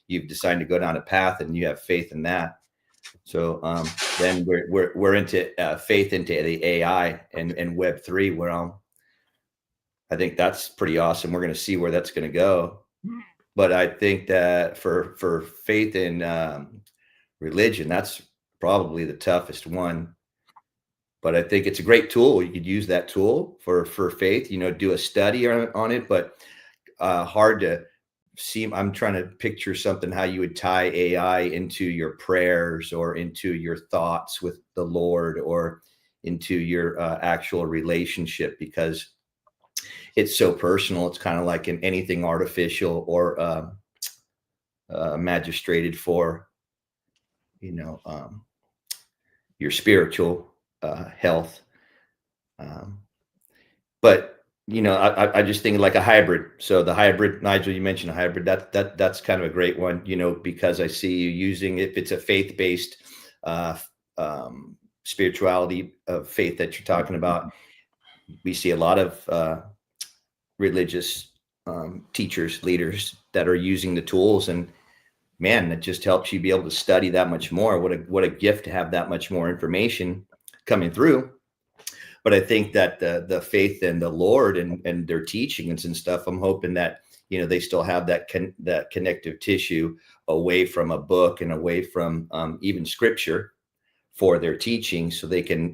you've decided to go down a path and you have faith in that. So then we're into faith into the AI and Web3, where I think that's pretty awesome. We're going to see where that's going to go. But I think that for faith in religion, that's probably the toughest one. But I think it's a great tool. You could use that tool for faith, do a study on it, but hard to see. I'm trying to picture something, how you would tie AI into your prayers or into your thoughts with the Lord or into your actual relationship, because it's so personal. It's kind of like in anything artificial or magistrated for, your spiritual health. But I just think like a hybrid. So the hybrid, Nigel, you mentioned a hybrid. That's kind of a great one, because I see you using, if it's a faith-based spirituality of faith that you're talking about, we see a lot of religious teachers, leaders that are using the tools, and man, that just helps you be able to study that much more. What a gift to have that much more information coming through. But I think that the faith in the Lord and their teachings and stuff, I'm hoping that, they still have that connective tissue away from a book and away from even scripture for their teaching, so they can,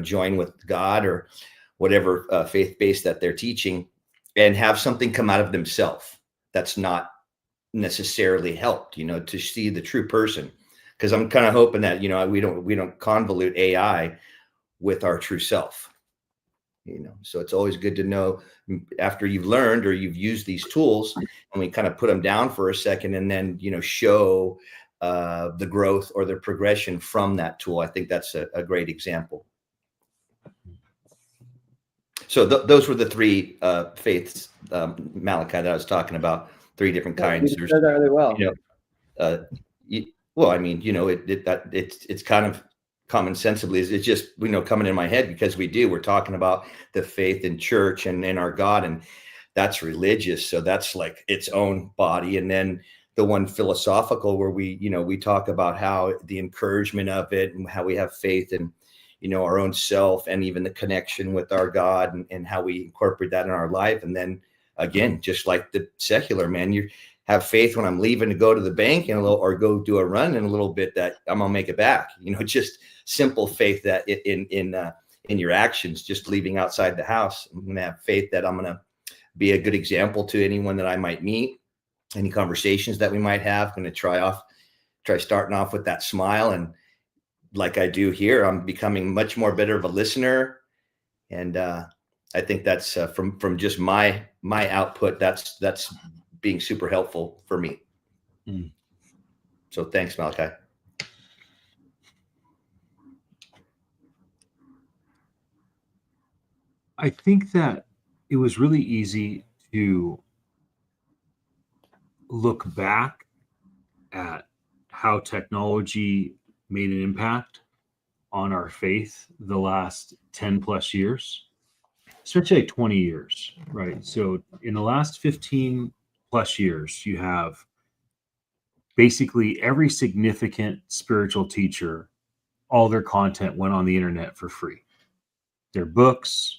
join with God or whatever faith-based that they're teaching, and have something come out of themselves that's not necessarily helped, to see the true person. Because I'm kind of hoping that, we don't convolute AI with our true self, so it's always good to know after you've learned or you've used these tools, and we kind of put them down for a second, and then, show the growth or the progression from that tool. I think that's a great example. So those were the three faiths, Malachi, that I was talking about. 3 different kinds. You said that really well. Well, I mean, it's kind of common sensibly. It's just, coming in my head, because we're talking about the faith in church and in our God, and that's religious. So that's like its own body. And then the one philosophical, where we talk about how the encouragement of it and how we have faith in, our own self, and even the connection with our God, and how we incorporate that in our life. And then again, just like the secular, man, you have faith when I'm leaving to go to the bank or go do a run in a little bit, that I'm gonna make it back. Just simple faith that in your actions, just leaving outside the house. I'm gonna have faith that I'm gonna be a good example to anyone that I might meet, any conversations that we might have. I'm gonna try starting off with that smile, and like I do here, I'm becoming much more better of a listener. And I think that's from just my output, that's being super helpful for me. So thanks, Malachi. I think that it was really easy to look back at how technology made an impact on our faith the last 10 plus years, especially like 20 years, right? So in the last 15 plus years, you have basically every significant spiritual teacher, all their content went on the internet for free. Their books,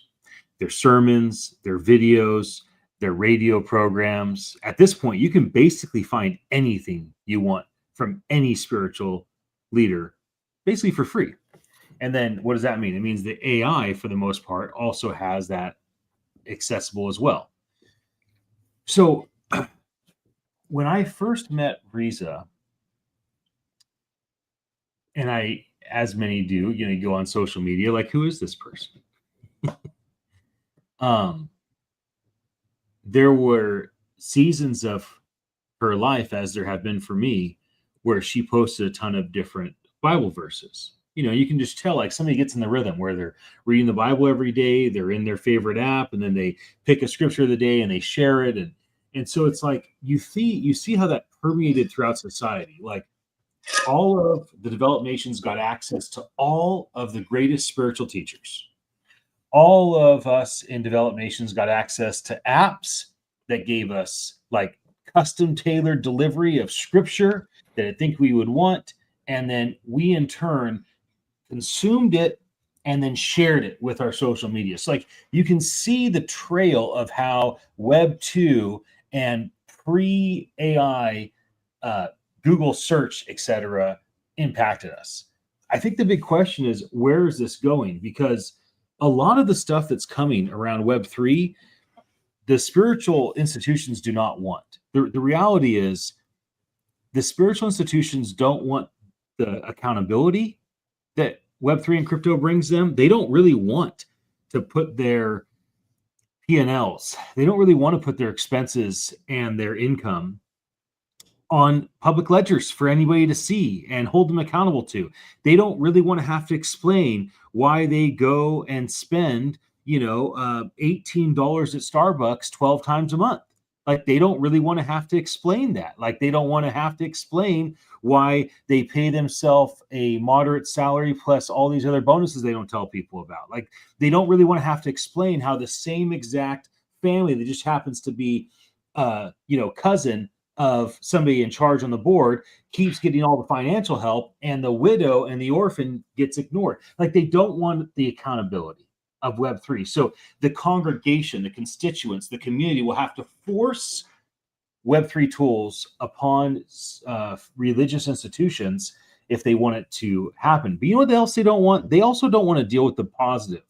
their sermons, their videos, their radio programs. At this point, you can basically find anything you want from any spiritual leader, basically for free. And then what does that mean? It means the AI, for the most part, also has that accessible as well. So when I first met Riza, and I, as many do, you go on social media, like, who is this person? There were seasons of her life, as there have been for me, where she posted a ton of different Bible verses. You can just tell, like, somebody gets in the rhythm where they're reading the Bible every day, they're in their favorite app, and then they pick a scripture of the day and they share it. And so it's like you see how that permeated throughout society. Like, all of the developed nations got access to all of the greatest spiritual teachers. All of us in developed nations got access to apps that gave us like custom tailored delivery of scripture that I think we would want. And then we in turn consumed it and then shared it with our social media. So, like, you can see the trail of how Web 2 and pre AI, Google search, etc., impacted us. I think the big question is, where is this going? Because a lot of the stuff that's coming around Web3, the spiritual institutions do not want. The reality is, the spiritual institutions don't want the accountability that Web3 and crypto brings them. They don't really want to put their P&Ls, they don't really want to put their expenses and their income on public ledgers for anybody to see and hold them accountable to. They don't really want to have to explain why they go and spend, $18 at Starbucks 12 times a month. Like, they don't really want to have to explain that. Like, they don't want to have to explain why they pay themselves a moderate salary plus all these other bonuses they don't tell people about. Like, they don't really want to have to explain how the same exact family that just happens to be, cousin of somebody in charge on the board keeps getting all the financial help, and the widow and the orphan gets ignored. Like, they don't want the accountability of Web3. So the congregation, the constituents, the community will have to force Web3 tools upon religious institutions if they want it to happen. But you know what else they don't want? They also don't want to deal with the positive.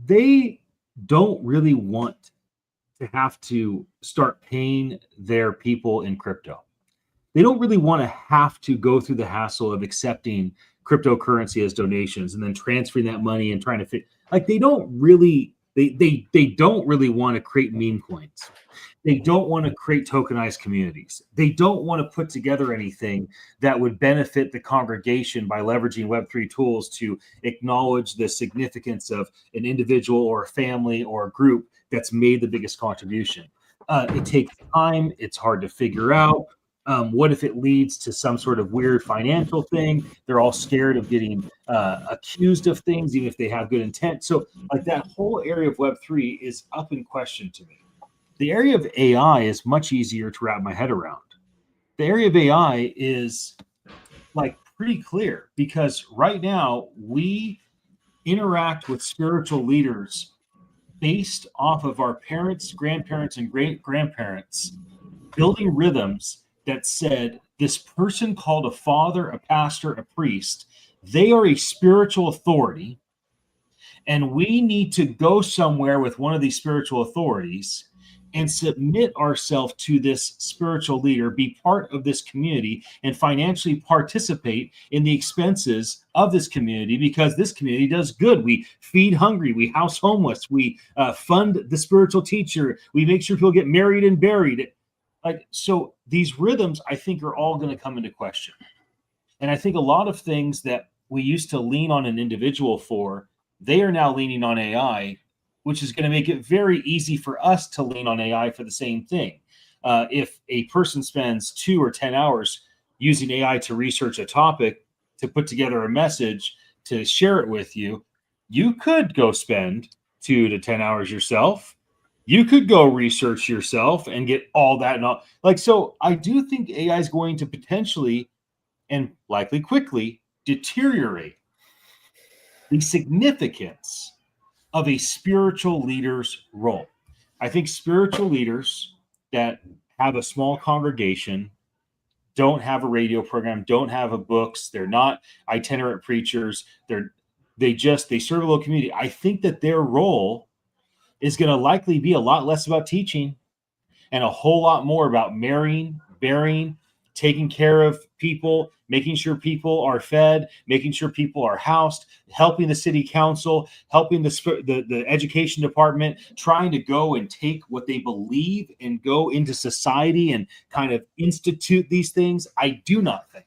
They don't really want to have to start paying their people in crypto. They don't really want to have to go through the hassle of accepting cryptocurrency as donations and then transferring that money and trying to fit. Like, they don't really want to create meme coins. They don't want to create tokenized communities. They don't want to put together anything that would benefit the congregation by leveraging Web3 tools to acknowledge the significance of an individual or a family or a group that's made the biggest contribution. It takes time. It's hard to figure out. What if it leads to some sort of weird financial thing? They're all scared of getting accused of things, even if they have good intent. So, like, that whole area of Web3 is up in question to me. The area of AI is much easier to wrap my head around. The area of AI is like pretty clear, because right now we interact with spiritual leaders based off of our parents, grandparents, and great grandparents building rhythms that said this person called a father, a pastor, a priest, they are a spiritual authority, and we need to go somewhere with one of these spiritual authorities and submit ourselves to this spiritual leader, be part of this community, and financially participate in the expenses of this community, because this community does good. We feed hungry, we house homeless, we fund the spiritual teacher, we make sure people get married and buried. Like, so these rhythms, I think, are all going to come into question. And I think a lot of things that we used to lean on an individual for, they are now leaning on AI, which is going to make it very easy for us to lean on AI for the same thing. If a person spends 2 or 10 hours using AI to research a topic, to put together a message, to share it with you, you could go spend 2 to 10 hours yourself. You could go research yourself and get all that. So I do think AI is going to potentially and likely quickly deteriorate the significance of a spiritual leader's role. I think spiritual leaders that have a small congregation, don't have a radio program, don't have a books, they're not itinerant preachers, they serve a little community. I think that their role is going to likely be a lot less about teaching and a whole lot more about marrying, bearing, taking care of people, making sure people are fed, making sure people are housed, helping the city council, helping the education department, trying to go and take what they believe and go into society and kind of institute these things. I do not think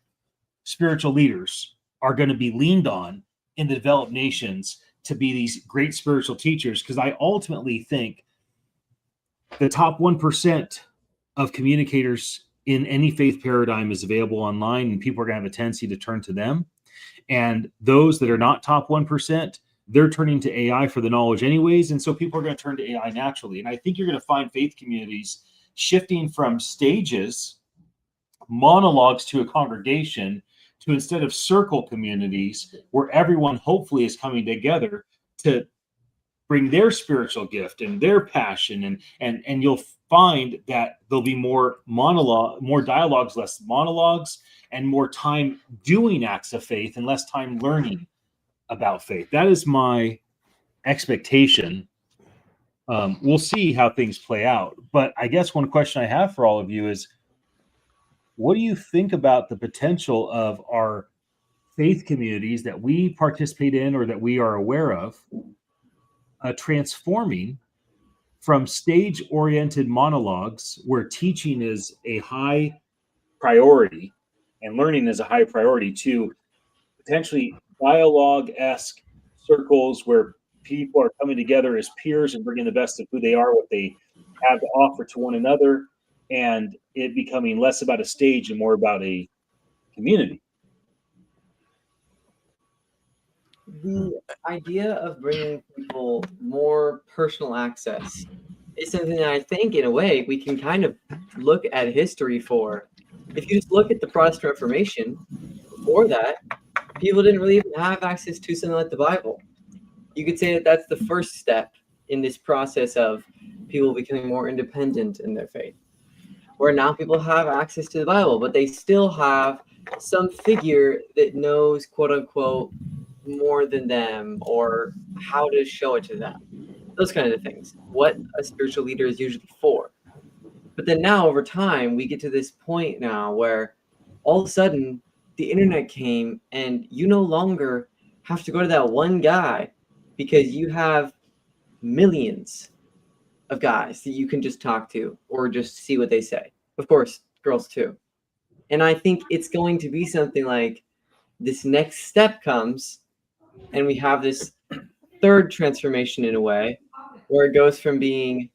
spiritual leaders are going to be leaned on in the developed nations to be these great spiritual teachers, because I ultimately think the top 1% of communicators in any faith paradigm is available online, and people are going to have a tendency to turn to them. And those that are not top 1%, they're turning to AI for the knowledge anyways. And so people are going to turn to AI naturally. And I think you're going to find faith communities shifting from stages, monologues to a congregation, to instead of circle communities where everyone hopefully is coming together to bring their spiritual gift and their passion, and you'll find that there'll be more dialogues, less monologues, and more time doing acts of faith and less time learning about faith. That is my expectation. We'll see how things play out. But I guess one question I have for all of you is, what do you think about the potential of our faith communities that we participate in or that we are aware of transforming from stage-oriented monologues where teaching is a high priority and learning is a high priority to potentially dialogue-esque circles where people are coming together as peers and bringing the best of who they are, what they have to offer to one another, and it becoming less about a stage and more about a community? The idea of bringing people more personal access is something that I think, in a way, we can kind of look at history for. If you just look at the Protestant Reformation, before that, people didn't really even have access to something like the Bible. You could say that that's the first step in this process of people becoming more independent in their faith, where now people have access to the Bible, but they still have some figure that knows, quote unquote, more than them, or how to show it to them. Those kind of things. What a spiritual leader is usually for. But then now, over time, we get to this point now where all of a sudden the internet came, and you no longer have to go to that one guy, because you have millions of guys that you can just talk to or just see what they say. Of course, girls too. And I think it's going to be something like this next step comes, and we have this third transformation in a way, where it goes from being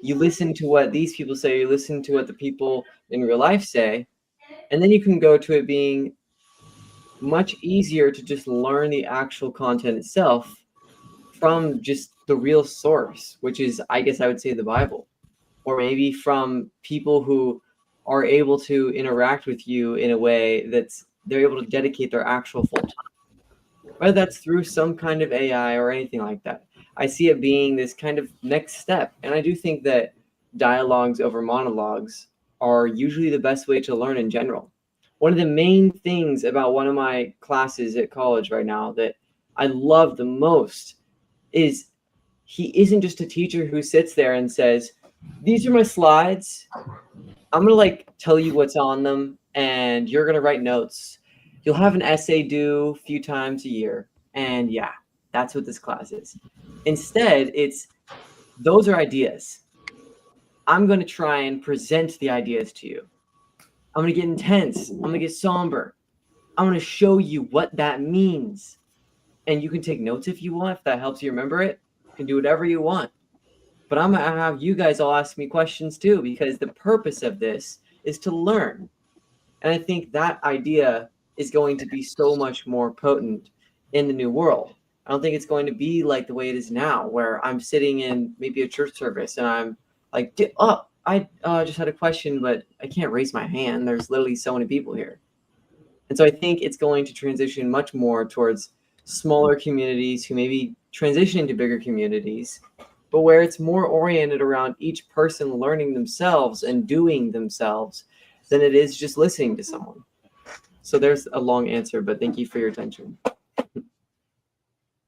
you listen to what these people say, you listen to what the people in real life say, and then you can go to it being much easier to just learn the actual content itself from just the real source, which is, I guess I would say, the Bible, or maybe from people who are able to interact with you in a way that's they're able to dedicate their actual full time, whether that's through some kind of AI or anything like that. I see it being this kind of next step. And I do think that dialogues over monologues are usually the best way to learn in general. One of the main things about one of my classes at college right now that I love the most is he isn't just a teacher who sits there and says, these are my slides. I'm going to like tell you what's on them, and you're going to write notes. You'll have an essay due a few times a year. And yeah, that's what this class is. Instead, it's those are ideas. I'm going to try and present the ideas to you. I'm going to get intense. I'm going to get somber. I'm going to show you what that means. And you can take notes if you want, if that helps you remember it. You can do whatever you want. But I'm going to have you guys all ask me questions too, because the purpose of this is to learn. And I think that idea is going to be so much more potent in the new world. I don't think it's going to be like the way it is now, where I'm sitting in maybe a church service and I'm like, I just had a question, but I can't raise my hand. There's literally so many people here. And so I think it's going to transition much more towards smaller communities who maybe transition into bigger communities, but where it's more oriented around each person learning themselves and doing themselves than it is just listening to someone. So there's a long answer, but thank you for your attention.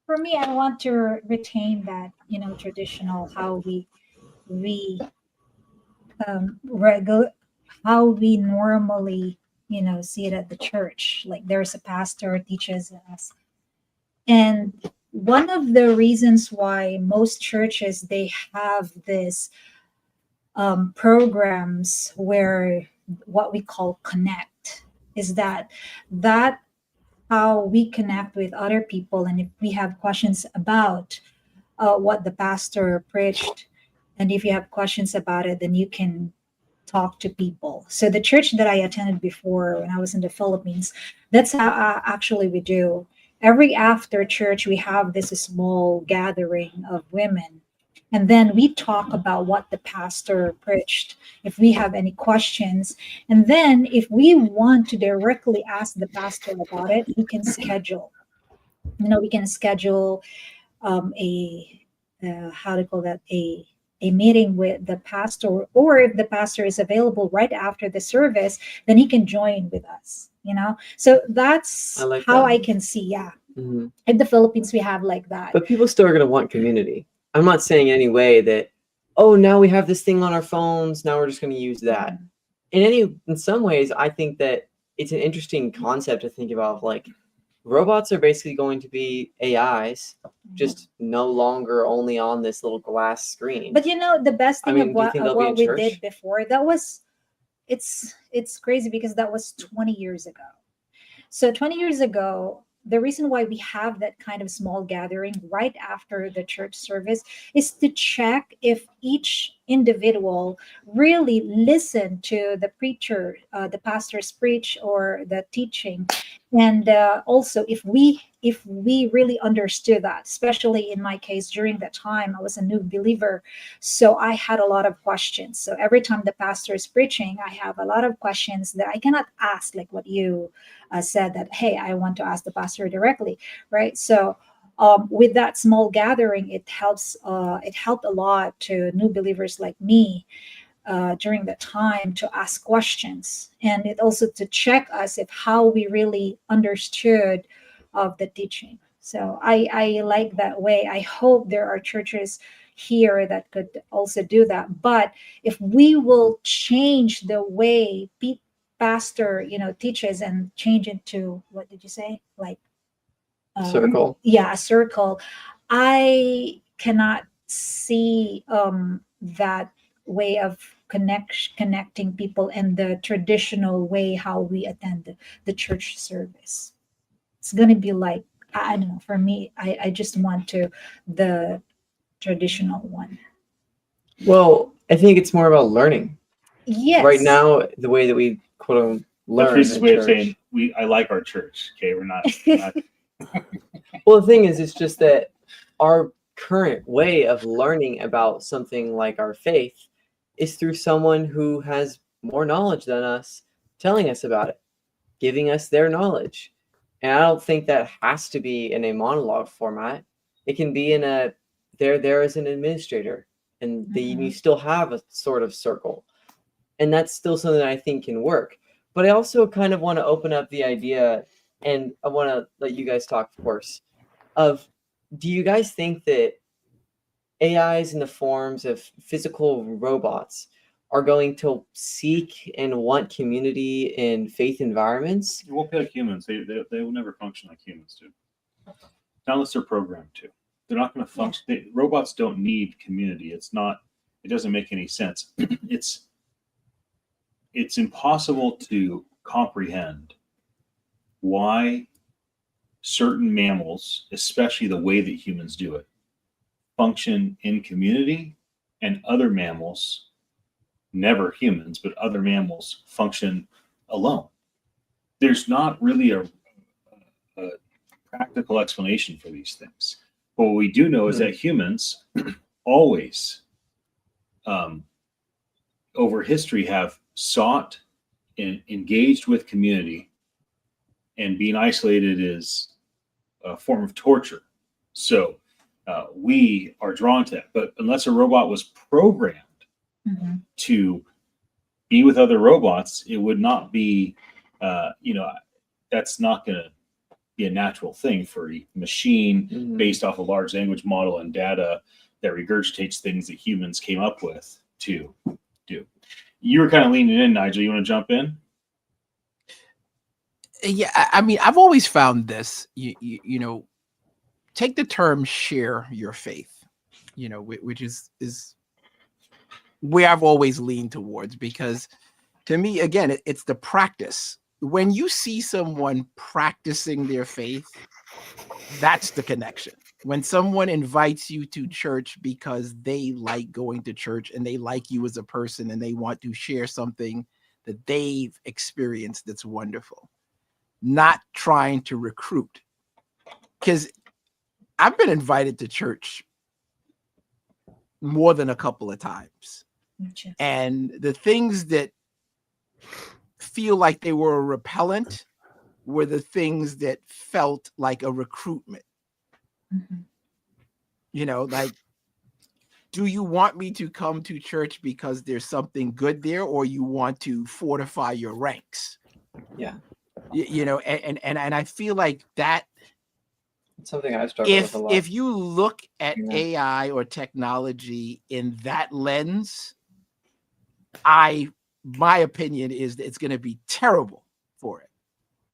For me, I want to retain that, traditional how we how we normally see it at the church. Like there's a pastor teaches us. And one of the reasons why most churches, they have this programs where what we call connect is that how we connect with other people. And if we have questions about what the pastor preached, and if you have questions about it, then you can talk to people. So the church that I attended before when I was in the Philippines, that's how actually we do. Every after church, we have this small gathering of women. And then we talk about what the pastor preached, if we have any questions. And then if we want to directly ask the pastor about it, we can schedule. We can schedule a how to call that, a meeting with the pastor, or if the pastor is available right after the service, then he can join with us. So that's I like how that. I can see. Yeah, Hmm. in the Philippines we have like that. But people still are going to want community. I'm not saying any way that, oh, now we have this thing on our phones, now we're just going to use that. In some ways, I think that it's an interesting concept to think about. Like, robots are basically going to be AIs, just no longer only on this little glass screen. But the best thing I mean, of do you think they'll be in what we church? did before, that was, it's crazy because that was 20 years ago. So 20 years ago, the reason why we have that kind of small gathering right after the church service is to check if each individual really listened to the preacher, the pastor's preach or the teaching. And also if we really understood that, especially in my case, during that time I was a new believer, so I had a lot of questions. So every time the pastor is preaching, I have a lot of questions that I cannot ask, like what you said, that hey, I want to ask the pastor directly, right? So with that small gathering, it helps. It helped a lot to new believers like me during that time to ask questions, and it also to check us if how we really understood of the teaching. So I like that way. I hope there are churches here that could also do that. But if we will change the way pastor teaches and change it to, what did you say, like Circle. yeah, a circle, I cannot see that way of connecting people and the traditional way how we attend the church service. It's gonna be like, I don't know, for me, I just want to the traditional one. Well, I think it's more about learning. Yes. Right now, the way that we quote unquote learn That's Reese's in way of church. saying I like our church. Okay, we're not Well, the thing is, it's just that our current way of learning about something like our faith is through someone who has more knowledge than us telling us about it, giving us their knowledge. And I don't think that has to be in a monologue format. It can be in a, they're there as an administrator, and you still have a sort of circle. And that's still something that I think can work. But I also kind of want to open up the idea, and I want to let you guys talk, of course, of, do you guys think that AIs in the forms of physical robots are going to seek and want community in faith environments? It won't be like humans. They will never function like humans do. Not unless they're programmed to. They're not going to function. Robots don't need community. It doesn't make any sense. It's impossible to comprehend why certain mammals, especially the way that humans do it, function in community, and other mammals, never humans, but other mammals, function alone. There's not really a practical explanation for these things. But what we do know is that humans always, over history, have sought and engaged with community, and being isolated is a form of torture. So we are drawn to that. But unless a robot was programmed to be with other robots, it would not be, that's not going to be a natural thing for a machine based off a large language model and data that regurgitates things that humans came up with to do. You were kind of leaning in, Nigel. You want to jump in? Yeah, I mean, I've always found this. You know, take the term "share your faith," you know, which is where I've always leaned towards, because to me, again, it's the practice. When you see someone practicing their faith, that's the connection. When someone invites you to church because they like going to church and they like you as a person and they want to share something that they've experienced that's wonderful, not trying to recruit. Because I've been invited to church more than a couple of times. And the things that feel like they were repellent were the things that felt like a recruitment. Mhm. You know, like, do you want me to come to church because there's something good there, or you want to fortify your ranks? Yeah. You know, and I feel like that, It's something I struggle with a lot. if you look at Yeah. AI or technology in that lens, my opinion is that it's going to be terrible for it.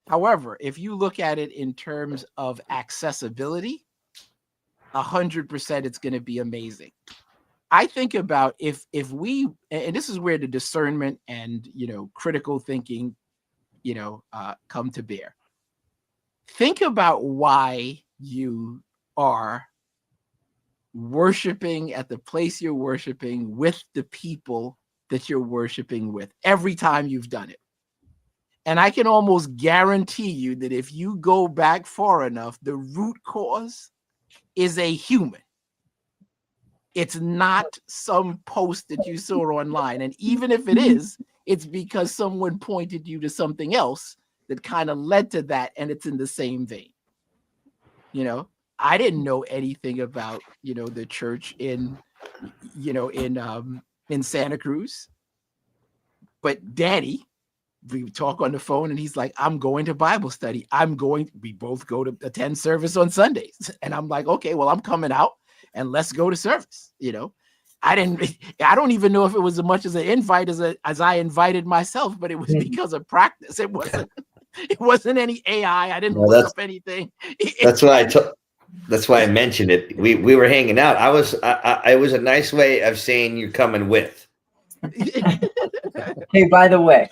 However, if you look at it in terms of accessibility, 100% it's going to be amazing. I think about if we, and this is where the discernment and, you know, critical thinking, you know, come to bear. Think about why you are worshiping at the place you're worshiping with the people that you're worshiping with every time you've done it. And I can almost guarantee you that if you go back far enough, the root cause is a human. It's not some post that you saw online. And even if it is, it's because someone pointed you to something else that kind of led to that, and it's in the same vein. You know, I didn't know anything about, you know, the church in, you know, in Santa Cruz. But Danny, we talk on the phone and he's like, I'm going to Bible study. We both go to attend service on Sundays. And I'm like, okay, well, I'm coming out and let's go to service. You know, I don't even know if it was as much as an invite as I invited myself, but it was because of practice. It wasn't any AI. I didn't Well, look up anything. that's why I mentioned it. We were hanging out. It was a nice way of saying you're coming with. Hey, by the way,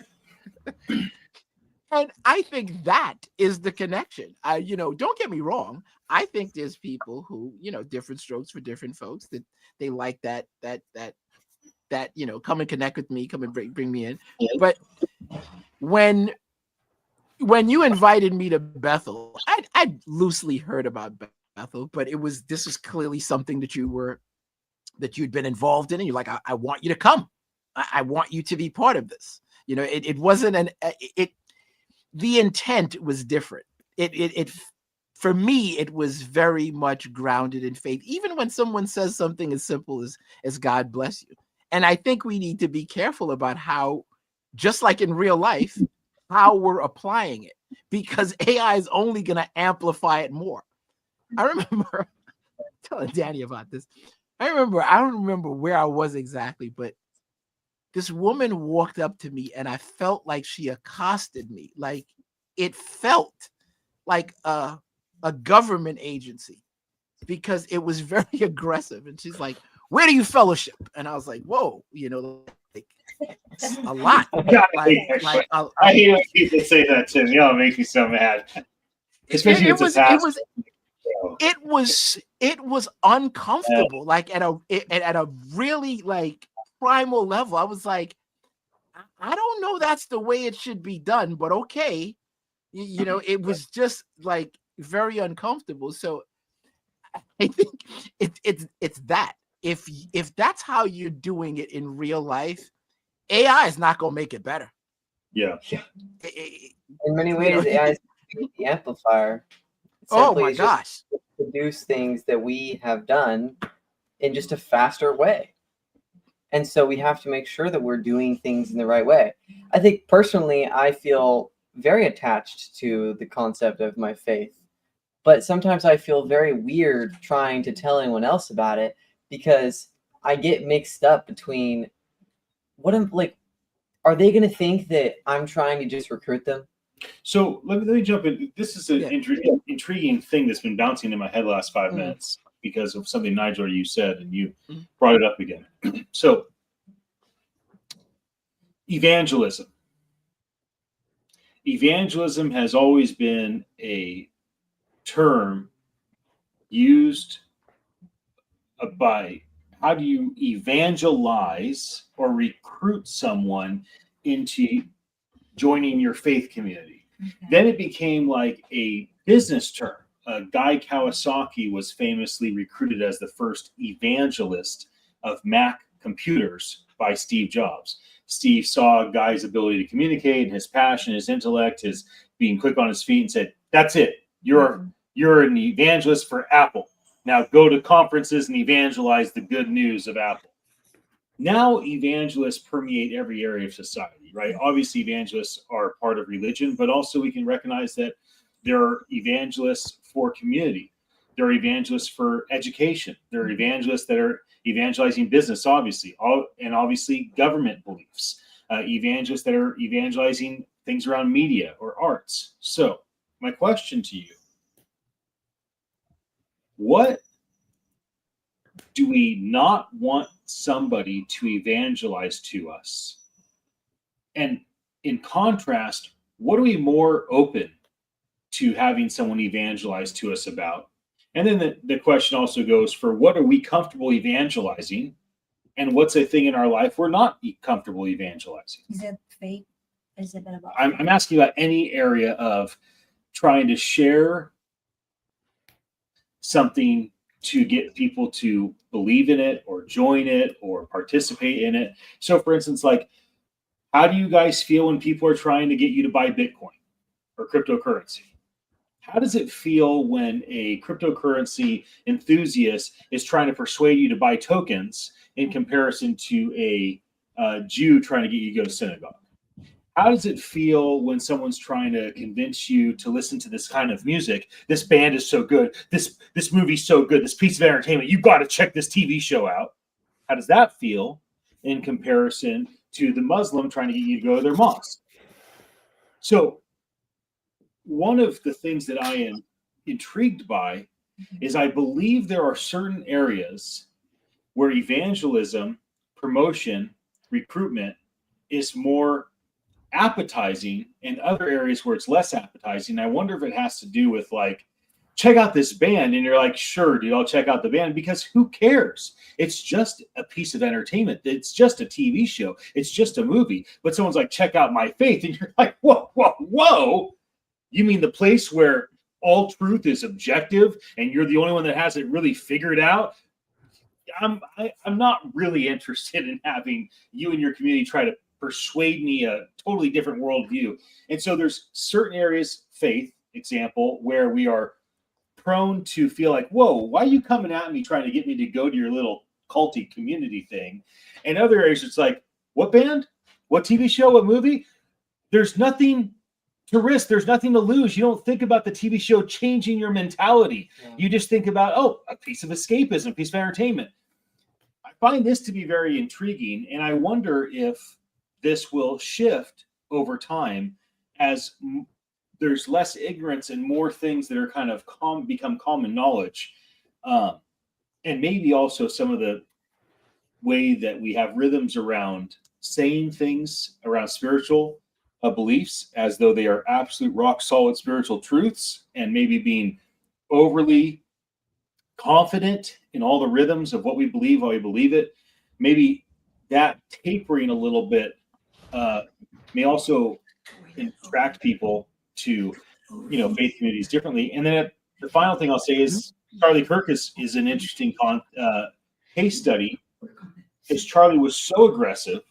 And I think that is the connection. You know, don't get me wrong. I think there's people who, you know, different strokes for different folks, that they like that, you know, come and connect with me, come and bring me in. But when you invited me to Bethel, I'd loosely heard about Bethel, but this was clearly something that you'd been involved in, and you're like, I want you to come. I want you to be part of this. You know, it wasn't the intent was different. It for me, it was very much grounded in faith, even when someone says something as simple as God bless you. And I think we need to be careful about how, just like in real life, how we're applying it, because AI is only going to amplify it more. I remember telling Danny about this. I don't remember where I was exactly, but this woman walked up to me and I felt like she accosted me. Like, it felt like a government agency, because it was very aggressive. And she's like, where do you fellowship? And I was like, whoa, you know, like, it's a lot. I hate when people say that to me. It'll make me so mad. Especially if it's a pastor. It was uncomfortable, like at a really like primal level. I was like, I don't know that's the way it should be done, but okay. You know, it was just like very uncomfortable. So I think it's that. If that's how you're doing it in real life, AI is not gonna make it better. Yeah. in many ways, AI is the amplifier. Oh my gosh. Produce things that we have done in just a faster way. And so we have to make sure that we're doing things in the right way. I think personally, I feel very attached to the concept of my faith, but sometimes I feel very weird trying to tell anyone else about it, because I get mixed up between what I'm like, are they going to think that I'm trying to just recruit them? So let me jump in. This is an Yeah. intriguing thing that's been bouncing in my head the last 5 Mm. minutes because of something, Nigel, you said, and you Mm. brought it up again. So evangelism. Evangelism has always been a term used by how do you evangelize or recruit someone into joining your faith community. Then it became like a business term. Guy Kawasaki was famously recruited as the first evangelist of Mac computers by Steve Jobs. Steve saw Guy's ability to communicate, his passion, his intellect, his being quick on his feet, and said, "That's it. You're an evangelist for Apple. Now go to conferences and evangelize the good news of Apple." Now evangelists permeate every area of society, right? Obviously, evangelists are part of religion, but also we can recognize that there are evangelists for community. There are evangelists for education. There are evangelists that are evangelizing business, obviously, and obviously government beliefs. Evangelists that are evangelizing things around media or arts. So my question to you, what do we not want somebody to evangelize to us? And in contrast, what are we more open to having someone evangelize to us about? And then the question also goes for what are we comfortable evangelizing? And what's a thing in our life we're not comfortable evangelizing? Is it fake? Is it about I'm asking about any area of trying to share something to get people to believe in it or join it or participate in it. So for instance, like, how do you guys feel when people are trying to get you to buy Bitcoin or cryptocurrency? How does it feel when a cryptocurrency enthusiast is trying to persuade you to buy tokens in comparison to a Jew trying to get you to go to synagogue? How does it feel when someone's trying to convince you to listen to this kind of music? This band is so good. This movie's so good. This piece of entertainment. You've got to check this TV show out. How does that feel in comparison to the Muslim trying to get you to go to their mosque? So one of the things that I am intrigued by is I believe there are certain areas where evangelism, promotion, recruitment is more appetizing, and other areas where it's less appetizing. I wonder if it has to do with like, check out this band, and you're like, sure, dude, I'll check out the band, because who cares? It's just a piece of entertainment. It's just a TV show. It's just a movie. But someone's like, check out my faith, and you're like, whoa, whoa, whoa. You mean the place where all truth is objective and you're the only one that has it really figured out? I'm not really interested in having you and your community try to persuade me a totally different worldview. And so there's certain areas, faith, example, where we are prone to feel like, whoa, why are you coming at me trying to get me to go to your little culty community thing? And other areas, it's like, what band? What TV show? What movie? There's nothing to risk. There's nothing to lose. You don't think about the TV show changing your mentality. Yeah. You just think about, oh, a piece of escapism, a piece of entertainment. I find this to be very intriguing, and I wonder if this will shift over time as there's less ignorance and more things that are kind of become common knowledge. And maybe also some of the way that we have rhythms around saying things around spiritual beliefs as though they are absolute rock solid spiritual truths, and maybe being overly confident in all the rhythms of what we believe, how we believe it. Maybe that tapering a little bit may also attract people to, faith communities differently. And then the final thing I'll say is Charlie Kirk is an interesting case study, because Charlie was so aggressive.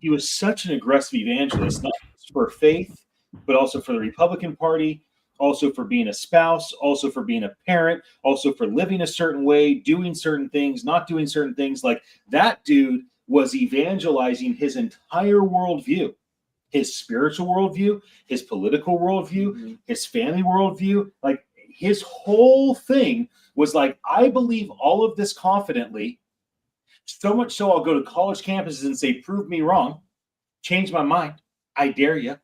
He was such an aggressive evangelist, not just for faith, but also for the Republican Party, also for being a spouse, also for being a parent, also for living a certain way, doing certain things, not doing certain things. Like, that dude was evangelizing his entire worldview, his spiritual worldview, his political worldview, his family worldview. Like, his whole thing was like, I believe all of this confidently, so much so I'll go to college campuses and say, prove me wrong, change my mind, I dare you.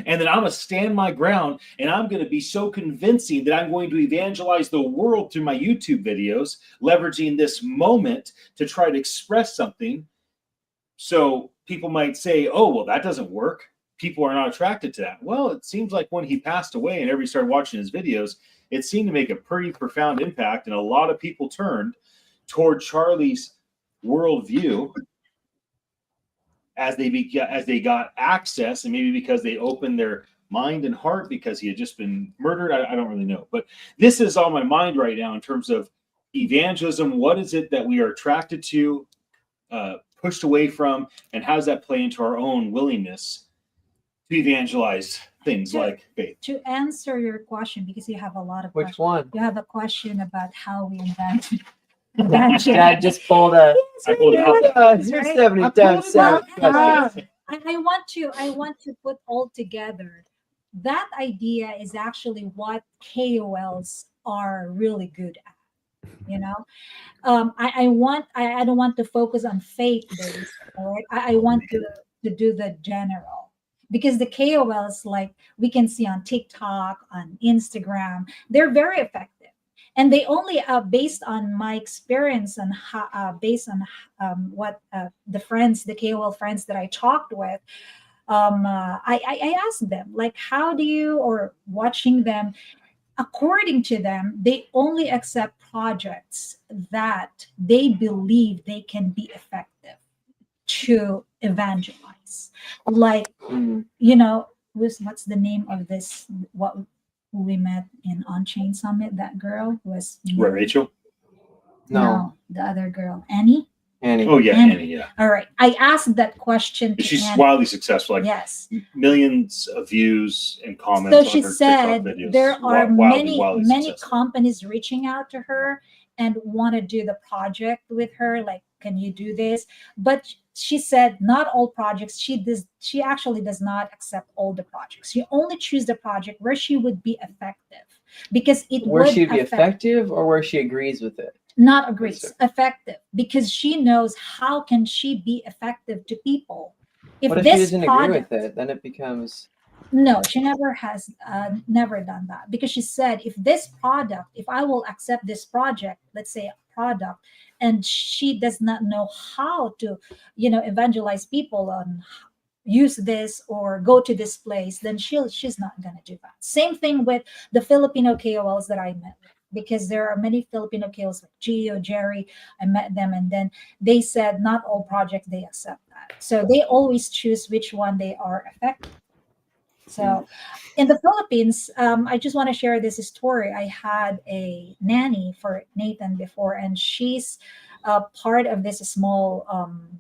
And then I'm going to stand my ground, and I'm going to be so convincing that I'm going to evangelize the world through my YouTube videos, leveraging this moment to try to express something. So people might say, oh, well, that doesn't work. People are not attracted to that. Well, it seems like when he passed away and everybody started watching his videos, it seemed to make a pretty profound impact. And a lot of people turned toward Charlie's worldview as they got access, and maybe because they opened their mind and heart because he had just been murdered. I don't really know. But this is on my mind right now in terms of evangelism. What is it that we are attracted to, pushed away from, and how does that play into our own willingness to evangelize things like faith? To answer your question, because you have a lot of Which questions. one? You have a question about how we invent. Dad just pulled a. I pulled it out. Right? 70 I times Well, 7. I want to put all together. That idea is actually what KOLs are really good at. You know, I don't want to focus on faith based. All right, I want to do the general, because the KOLs, like we can see on TikTok, on Instagram, they're very effective. And they only, based on my experience and based on what the KOL friends that I talked with, I asked them, like, how do you, or watching them, according to them, they only accept projects that they believe they can be effective to evangelize. Like, what's the name of this? What we met in On-Chain Summit? That girl was Rachel? No, the other girl, Annie. Oh yeah, Annie. Yeah. All right. I asked that question to She's Annie. wildly successful. Like Yes. Millions of views and comments. So she on her said TikTok videos. there are many successful. companies reaching out to her and want to do the project with her. Like, can you do this? But she said not all projects. She actually does not accept all the projects. She only choose the project where she would be effective, because where she'd be effective, or where she agrees with it. Not agrees, effective, because she knows how can she be effective to people. If what if this she doesn't agree with it? Then it becomes. No, she never has never done that, because she said, if I will accept this project, let's say a product, and she does not know how to, evangelize people on use this or go to this place, then she's not going to do that. Same thing with the Filipino KOLs that I met with, because there are many Filipino KOLs like Gio, Jerry. I met them, and then they said not all projects they accept that. So they always choose which one they are effective. So in the Philippines, I just want to share this story. I had a nanny for Nathan before, and she's part of this small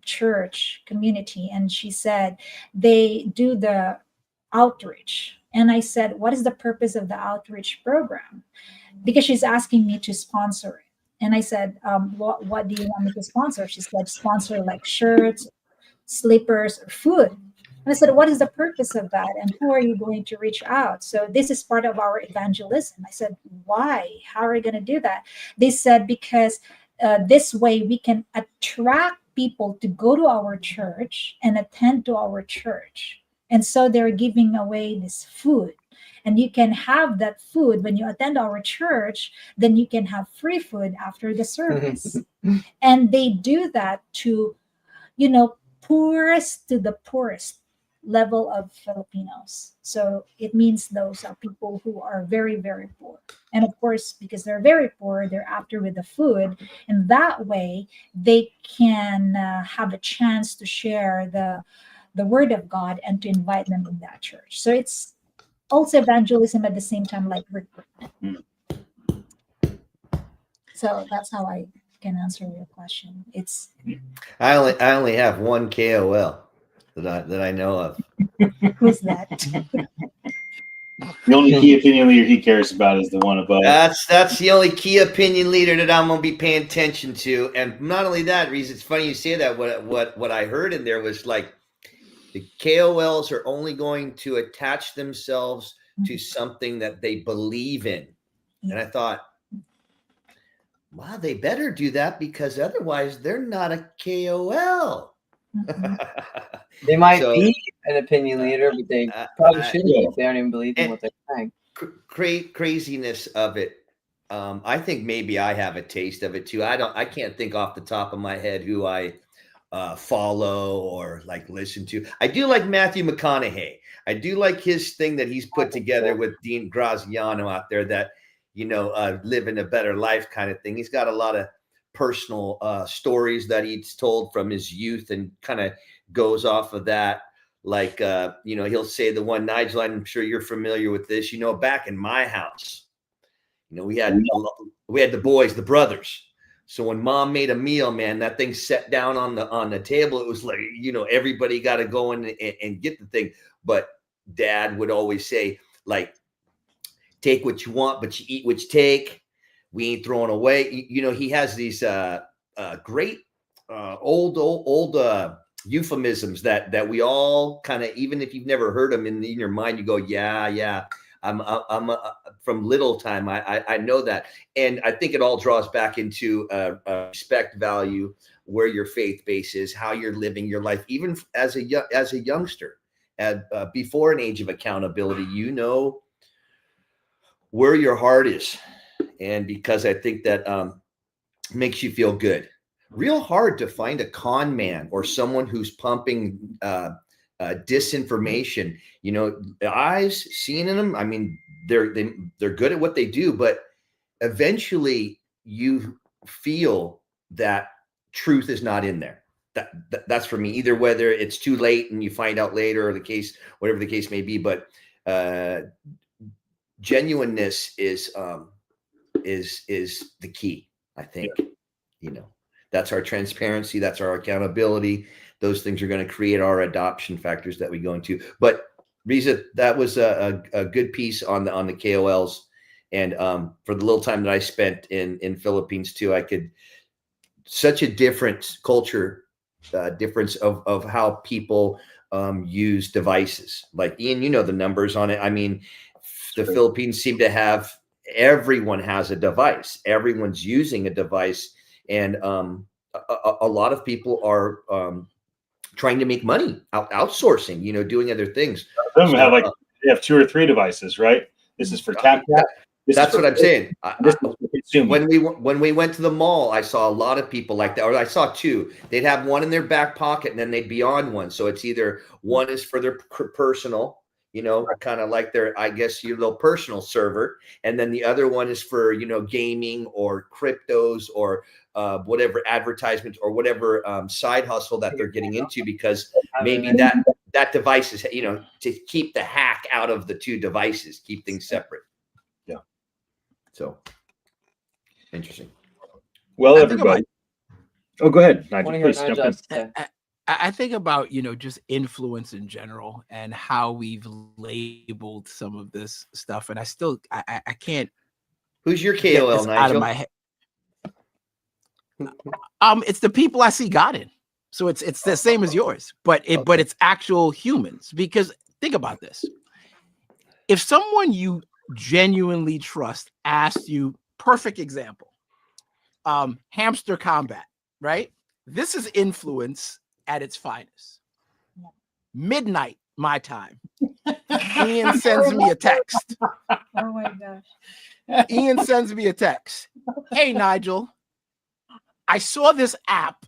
church community. And she said they do the outreach. And I said, what is the purpose of the outreach program? Because she's asking me to sponsor it. And I said, what do you want me to sponsor? She said, sponsor like shirts, slippers, or food. And I said, what is the purpose of that? And who are you going to reach out? So this is part of our evangelism. I said, why? How are we going to do that? They said, because this way we can attract people to go to our church and attend to our church. And so they're giving away this food. And you can have that food when you attend our church, then you can have free food after the service. And they do that to, poorest to the poorest level of Filipinos. So it means those are people who are very, very poor. And of course, because they're very poor, they're after with the food. And that way they can have a chance to share the word of God and to invite them in that church. So it's also evangelism at the same time, like recruitment. So that's how I can answer your question. I only have one KOL that I know of. Who's that? The only key opinion leader he cares about is the one above. That's the only key opinion leader that I'm gonna be paying attention to. And not only that, Reese, it's funny you say that. What I heard in there was like the KOLs are only going to attach themselves to something that they believe in. And I thought, wow, they better do that, because otherwise they're not a KOL. They might be, an opinion leader, but they Uh, probably uh, shouldn't be if they don't even believe in and- what they're saying. Craziness of it. I think maybe I have a taste of it too. I can't think off the top of my head who I follow or like listen to. I do like Matthew McConaughey. I do like his thing that he's put together with Dean Graziano out there, that, living a better life kind of thing. He's got a lot of personal stories that he's told from his youth and kind of goes off of that. Like, he'll say the one, Nigel, I'm sure you're familiar with this, back in my house, we had the boys, the brothers. So when mom made a meal, man, that thing set down on the table. It was like, everybody got to go in and get the thing. But dad would always say, like, take what you want, but you eat what you take. We ain't throwing away. He has these great old euphemisms that we all kind of, even if you've never heard them in your mind, you go, yeah. I'm from little time. I know that. And I think it all draws back into respect, value, where your faith base is, how you're living your life, even as a youngster, before an age of accountability, where your heart is. And because I think that makes you feel good. Real hard to find a con man or someone who's pumping disinformation. Eyes seeing in them. I mean, they're good at what they do, but eventually you feel that truth is not in there. That's for me. Either whether it's too late and you find out later, or whatever the case may be. But genuineness is the key. I think. Yeah. That's our transparency. That's our accountability. Those things are going to create our adoption factors that we go into. But Riza, that was a good piece on the KOLs, and for the little time that I spent in Philippines too, such a different culture, difference of how people use devices. Like Ian, the numbers on it. I mean, the Philippines seem to have, everyone has a device. Everyone's using a device, and a lot of people are trying to make money outsourcing, doing other things. Some of them they have 2 or 3 devices, right? This is for tap. That's what I'm saying. When we went to the mall, I saw a lot of people like that, or I saw 2. They'd have one in their back pocket, and then they'd be on one. So it's either one is for their personal, kind of like their, I guess, your little personal server, and then the other one is for gaming or cryptos or whatever advertisements or whatever side hustle that they're getting into, because maybe that device is, to keep the hack out of the 2 devices, keep things separate. Yeah. So interesting. Well, everybody. Oh, go ahead, Nigel. Please jump in. I think about, just influence in general and how we've labeled some of this stuff. And I can't. Who's your KOL, Nigel? Out of my head. It's the people I see God in. So it's the same as yours, but it's actual humans. Because think about this. If someone you genuinely trust asked you, perfect example, hamster combat, right? This is influence at its finest. Midnight, my time. Ian sends me a text. Oh my gosh. Ian sends me a text. Hey, Nigel, I saw this app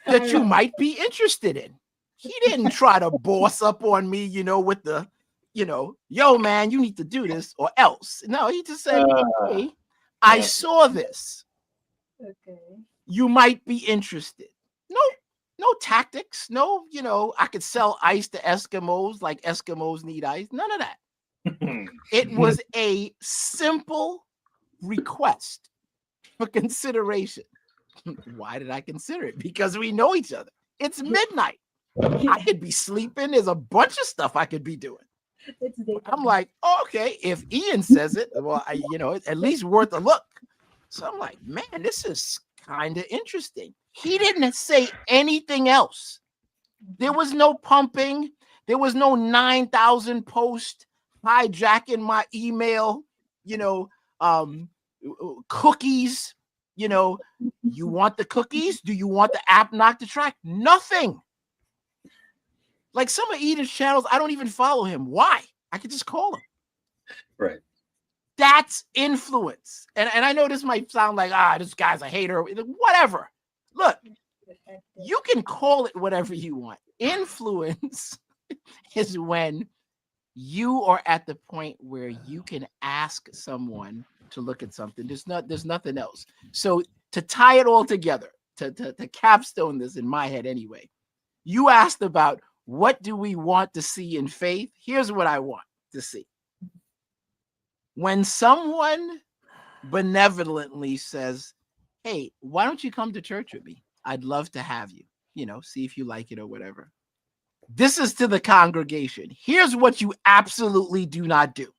that you might be interested in. He didn't try to boss up on me, with the, yo, man, you need to do this or else. No, he just said, hey, I saw this. Okay. You might be interested. No tactics. No, I could sell ice to Eskimos like Eskimos need ice. None of that. It was a simple request for consideration. Why did I consider it? Because we know each other. It's midnight. I could be sleeping. There's a bunch of stuff I could be doing. I'm like, okay, if Ian says it, well, at least worth a look. So I'm like, man, this is kind of interesting. He didn't say anything else. There was no pumping. There was no 9,000 post hijacking my email, cookies. You want the cookies? Do you want the app not to track? Nothing. Like some of Eden's channels, I don't even follow him. Why? I could just call him. Right. That's influence. And I know this might sound like, this guy's a hater. Whatever. Look, you can call it whatever you want. Influence is when you are at the point where you can ask someone to look at something. There's nothing else. So to tie it all together, to capstone this in my head anyway, you asked about what do we want to see in faith? Here's what I want to see. When someone benevolently says, hey, why don't you come to church with me? I'd love to have you, see if you like it or whatever. This is to the congregation. Here's what you absolutely do not do.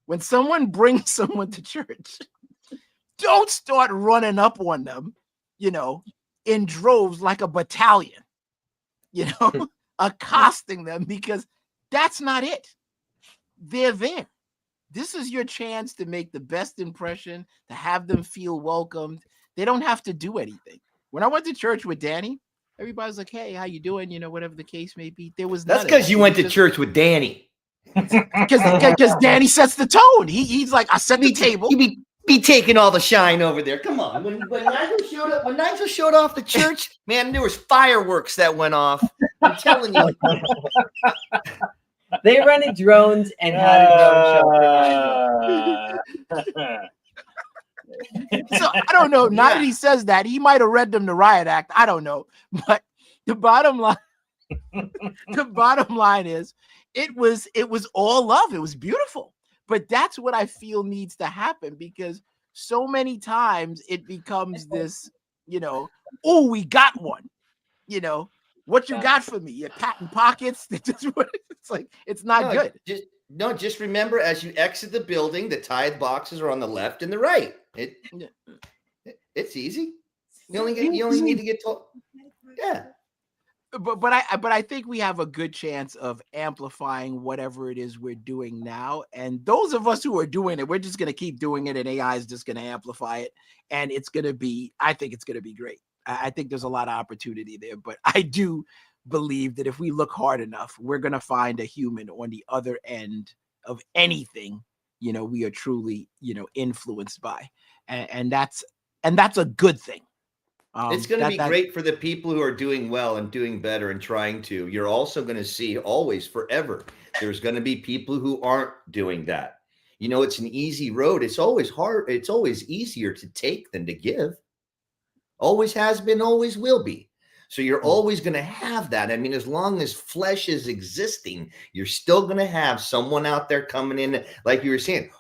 When someone brings someone to church, don't start running up on them, in droves like a battalion, accosting them, because that's not it. They're there. This is your chance to make the best impression, to have them feel welcomed. They don't have to do anything. When I went to church with Danny, everybody's like, hey, how you doing? Whatever the case may be. There was That's because you went to church with Danny. Because Danny sets the tone. He's like, I set the table. You be taking all the shine over there. Come on. When Nigel showed off the church, man, there was fireworks that went off. I'm telling you. They rented drones and had a drone show. So I don't know. Now that he says that, he might have read them the riot act. I don't know. But the bottom line is it was all love. It was beautiful. But that's what I feel needs to happen, because so many times it becomes this, oh, we got one, what you got for me? Your patent pockets. It's like, it's not good. Just remember, as you exit the building, the tithe boxes are on the left and the right. It's easy. You only need to get told. Yeah. But I think we have a good chance of amplifying whatever it is we're doing now. And those of us who are doing it, we're just going to keep doing it, and AI is just going to amplify it. And I think it's going to be great. I think there's a lot of opportunity there, but I do believe that if we look hard enough, we're going to find a human on the other end of anything, we are truly, influenced by. And that's a good thing. It's going to be great for the people who are doing well and doing better and trying to. You're also going to see always, forever, there's going to be people who aren't doing that. It's an easy road. It's always hard. It's always easier to take than to give. Always has been, always will be. So you're always going to have that. I mean, as long as flesh is existing, you're still going to have someone out there coming in, like you were saying,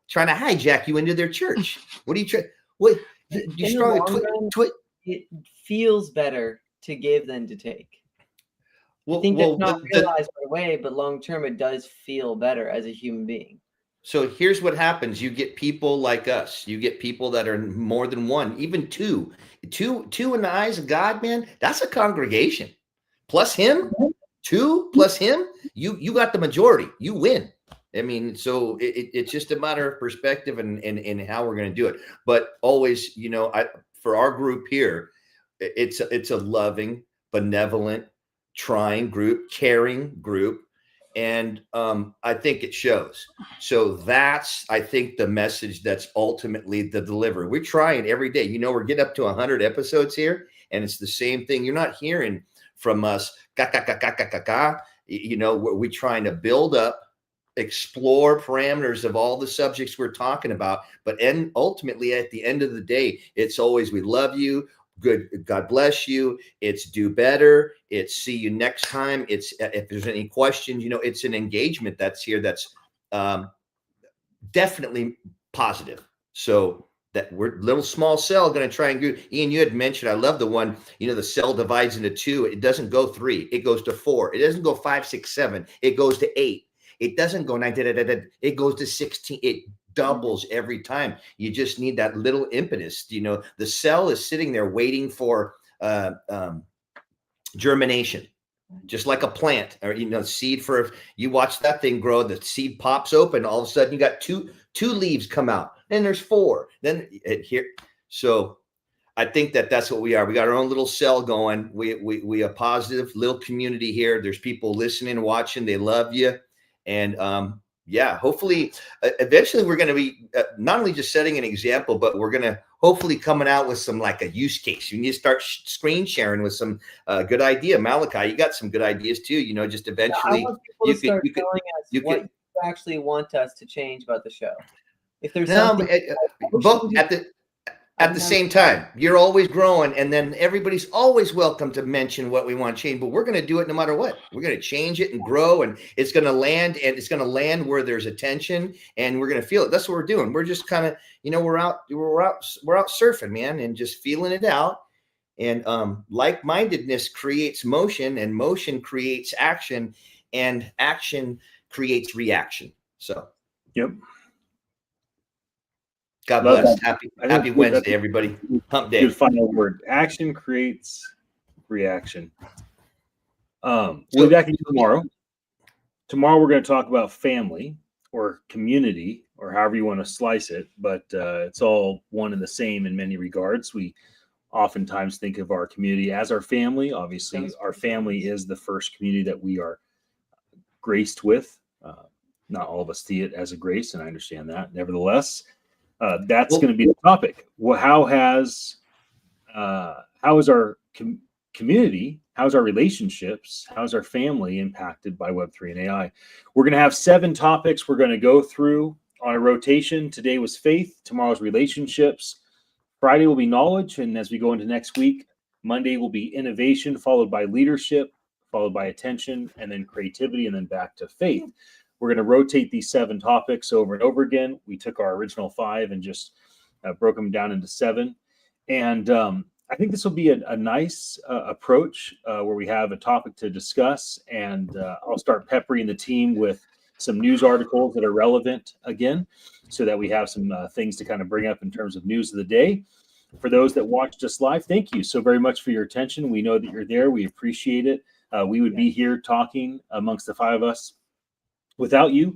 trying to hijack you into their church. What are you trying? What? You strong it feels better to give than to take. Well, I think that's not realized right away, but long term, it does feel better as a human being. So here's what happens. You get people like us. You get people that are more than one, even two. Two in the eyes of God, man, that's a congregation. Plus him, two plus him, you got the majority. You win. I mean, so it's just a matter of perspective and how we're going to do it. But always, for our group here, it's a loving, benevolent, trying group, caring group. And I think it shows. So that's, I think, the message that's ultimately the delivery. We're trying every day. We're getting up to 100 episodes here, and it's the same thing. You're not hearing from us, we're trying to build up, explore parameters of all the subjects we're talking about. But ultimately, at the end of the day, it's always, we love you. Good. God bless you. It's do better. It's see you next time. It's if there's any questions, it's an engagement that's here. That's definitely positive. So that we're little small cell going to try and go. Ian, you had mentioned, I love the one, the cell divides into 2. It doesn't go 3. It goes to 4. It doesn't go 5, 6, 7. It goes to 8. It doesn't go 9. It goes to 16. It doubles every time. You just need that little impetus. The cell is sitting there waiting for germination, just like a plant or seed. For you watch that thing grow, the seed pops open, all of a sudden you got two leaves come out, then there's 4, then here. So I think that that's what we are. We got our own little cell going. We a positive little community here. There's people listening, watching. They love you, and yeah, hopefully, eventually we're going to be not only just setting an example, but we're going to hopefully coming out with some like a use case. You need to start screen sharing with some good idea. Malachi, you got some good ideas too. You know, just eventually I want people to start telling us what you actually want us to change about the show. If there's something, but at the same time, you're always growing, and then everybody's always welcome to mention what we want to change. But we're going to do it no matter what. We're going to change it and grow, and it's going to land, and it's going to land where there's attention, and we're going to feel it. That's what we're doing. We're just kind of, you know, we're out surfing, man, and just feeling it out. And like-mindedness creates motion, and motion creates action, and action creates reaction. So, yep. God bless. Happy Wednesday, everybody. Hump day. Good final word. Action creates reaction. We'll be back again tomorrow. Tomorrow we're going to talk about family or community or however you want to slice it, but it's all one and the same in many regards. We oftentimes think of our community as our family. Obviously, our family is the first community that we are graced with. Not all of us see it as a grace, and I understand that. Nevertheless, that's going to be the topic. Well, how is our community, how's our relationships, how's our family impacted by Web3 and AI? We're going to have 7 topics we're going to go through on a rotation. Today was faith, tomorrow's relationships, Friday will be knowledge, and as we go into next week, Monday will be innovation, followed by leadership, followed by attention, and then creativity, and then back to faith. We're going to rotate these 7 topics over and over again. We took our original 5 and just broke them down into 7. And I think this will be a nice approach where we have a topic to discuss. And I'll start peppering the team with some news articles that are relevant again, so that we have some things to kind of bring up in terms of news of the day. For those that watched us live, thank you so very much for your attention. We know that you're there. We appreciate it. We would be here talking amongst the 5 of us without you.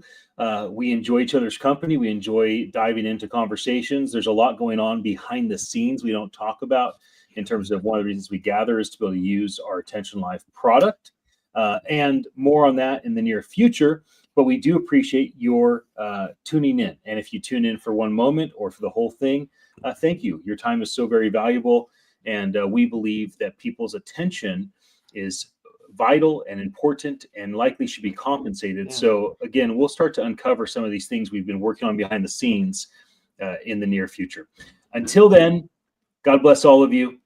We enjoy each other's company. We enjoy diving into conversations. There's a lot going on behind the scenes we don't talk about in terms of one of the reasons we gather is to be able to use our Attention Live product, and more on that in the near future. But we do appreciate your tuning in. And if you tune in for one moment or for the whole thing, thank you. Your time is so very valuable. And we believe that people's attention is vital and important and likely should be compensated. Yeah. So again, we'll start to uncover some of these things we've been working on behind the scenes in the near future. Until then, God bless all of you.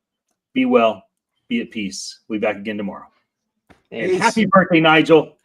Be well, be at peace. We'll be back again tomorrow. And happy birthday, Nigel.